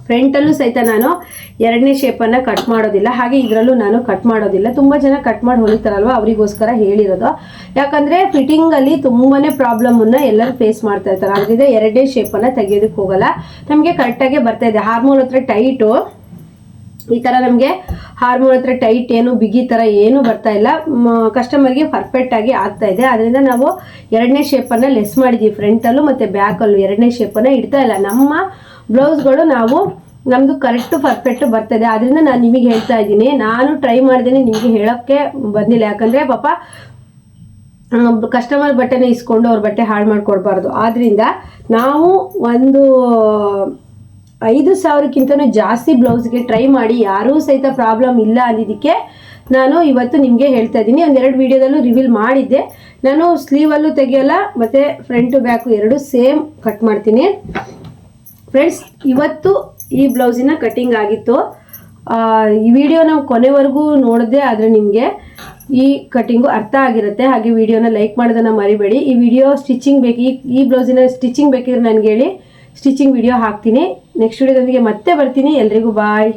ಫ್ರಂಟಲ್ಲೂ ಸಹಿತ ನಾನು ಎರಡನೇ ಶೇಪನ್ನು ಕಟ್ ಮಾಡೋದಿಲ್ಲ, ಹಾಗೆ ಇದರಲ್ಲೂ ನಾನು ಕಟ್ ಮಾಡೋದಿಲ್ಲ. ತುಂಬ ಜನ ಕಟ್ ಮಾಡಿ ಹೊಲಿತಾರಲ್ವ, ಅವರಿಗೋಸ್ಕರ ಹೇಳಿರೋದು. ಯಾಕಂದರೆ ಫಿಟ್ಟಿಂಗಲ್ಲಿ ತುಂಬಾ ಪ್ರಾಬ್ಲಮನ್ನು ಎಲ್ಲರೂ ಫೇಸ್ ಮಾಡ್ತಾ ಇರ್ತಾರೆ. ಅದರಿಂದ ಎರಡನೇ ಶೇಪನ್ನು ತೆಗಿಯೋದಕ್ಕೆ ಹೋಗಲ್ಲ. ನಮಗೆ ಕರೆಕ್ಟಾಗೆ ಬರ್ತಾಯಿದೆ. ಹಾರ್ಮೋಲ್ ಹತ್ರ ಟೈಟು ಈ ಥರ ನಮಗೆ ಹಾರ್ಮೋನ್ ಹತ್ರ ಟೈಟ್ ಏನು ಬಿಗಿ ಥರ ಏನೂ ಬರ್ತಾ ಇಲ್ಲ. ಕಸ್ಟಮರ್ಗೆ ಪರ್ಫೆಕ್ಟಾಗಿ ಆಗ್ತಾ ಇದೆ. ಅದರಿಂದ ನಾವು ಎರಡನೇ ಶೇಪನ್ನು ಲೆಸ್ ಮಾಡಿದ್ದೀವಿ. ಫ್ರಂಟಲ್ಲೂ ಮತ್ತು ಬ್ಯಾಕಲ್ಲೂ ಎರಡನೇ ಶೇಪನ್ನು ಇಡ್ತಾ ಇಲ್ಲ. ನಮ್ಮ ಬ್ಲೌಸ್ಗಳು ನಮ್ಮದು ಕರೆಕ್ಟು ಪರ್ಫೆಕ್ಟು ಬರ್ತಾಯಿದೆ. ಅದರಿಂದ ನಾನು ನಿಮಗೆ ಹೇಳ್ತಾ ಇದ್ದೀನಿ. ನಾನು ಟ್ರೈ ಮಾಡಿದ್ದೀನಿ, ನಿಮಗೆ ಹೇಳೋಕ್ಕೆ ಬಂದಿಲ್ಲ. ಯಾಕಂದರೆ ಪಾಪ ಕಸ್ಟಮರ್ ಬಟ್ಟೆನೇ ಇಸ್ಕೊಂಡು ಅವ್ರ ಬಟ್ಟೆ ಹಾಳು ಮಾಡಿಕೊಡ್ಬಾರ್ದು. ಆದ್ದರಿಂದ ನಾವು ಒಂದು 5,000ಕ್ಕಿಂತನೂ ಜಾಸ್ತಿ ಬ್ಲೌಸ್ಗೆ ಟ್ರೈ ಮಾಡಿ ಯಾರೂ ಸಹಿತ ಪ್ರಾಬ್ಲಮ್ ಇಲ್ಲ ಅಂದಿದ್ದಕ್ಕೆ ನಾನು ಇವತ್ತು ನಿಮಗೆ ಹೇಳ್ತಾ ಇದ್ದೀನಿ. ಒಂದೆರಡು ವೀಡಿಯೋದಲ್ಲೂ ರಿವೀಲ್ ಮಾಡಿದ್ದೆ. ನಾನು ಸ್ಲೀವಲ್ಲೂ ತೆಗಿಯೋಲ್ಲ ಮತ್ತು ಫ್ರಂಟು ಬ್ಯಾಕು ಎರಡೂ ಸೇಮ್ ಕಟ್ ಮಾಡ್ತೀನಿ. ಫ್ರೆಂಡ್ಸ್, ಇವತ್ತು ಈ ಬ್ಲೌಸಿನ ಕಟ್ಟಿಂಗ್ ಆಗಿತ್ತು. ಈ ವಿಡಿಯೋನ ಕೊನೆವರೆಗೂ ನೋಡಿದೆ ಆದರೆ ನಿಮಗೆ ಈ ಕಟ್ಟಿಂಗು ಅರ್ಥ ಆಗಿರುತ್ತೆ. ಹಾಗೆ ವಿಡಿಯೋನ ಲೈಕ್ ಮಾಡೋದನ್ನು ಮರಿಬೇಡಿ. ಈ ವಿಡಿಯೋ ಸ್ಟಿಚಿಂಗ್ ಬೇಕು, ಈ ಬ್ಲೌಸಿನ ಸ್ಟಿಚಿಂಗ್ ಬೇಕಿದ್ರೆ ನನಗೆ ಹೇಳಿ, ಸ್ಟಿಚಿಂಗ್ ವಿಡಿಯೋ ಹಾಕ್ತೀನಿ. ನೆಕ್ಸ್ಟ್ ವಿಡಿಯೋದೊಂದಿಗೆ ಮತ್ತೆ ಬರ್ತೀನಿ. ಎಲ್ರಿಗೂ ಬಾಯ್.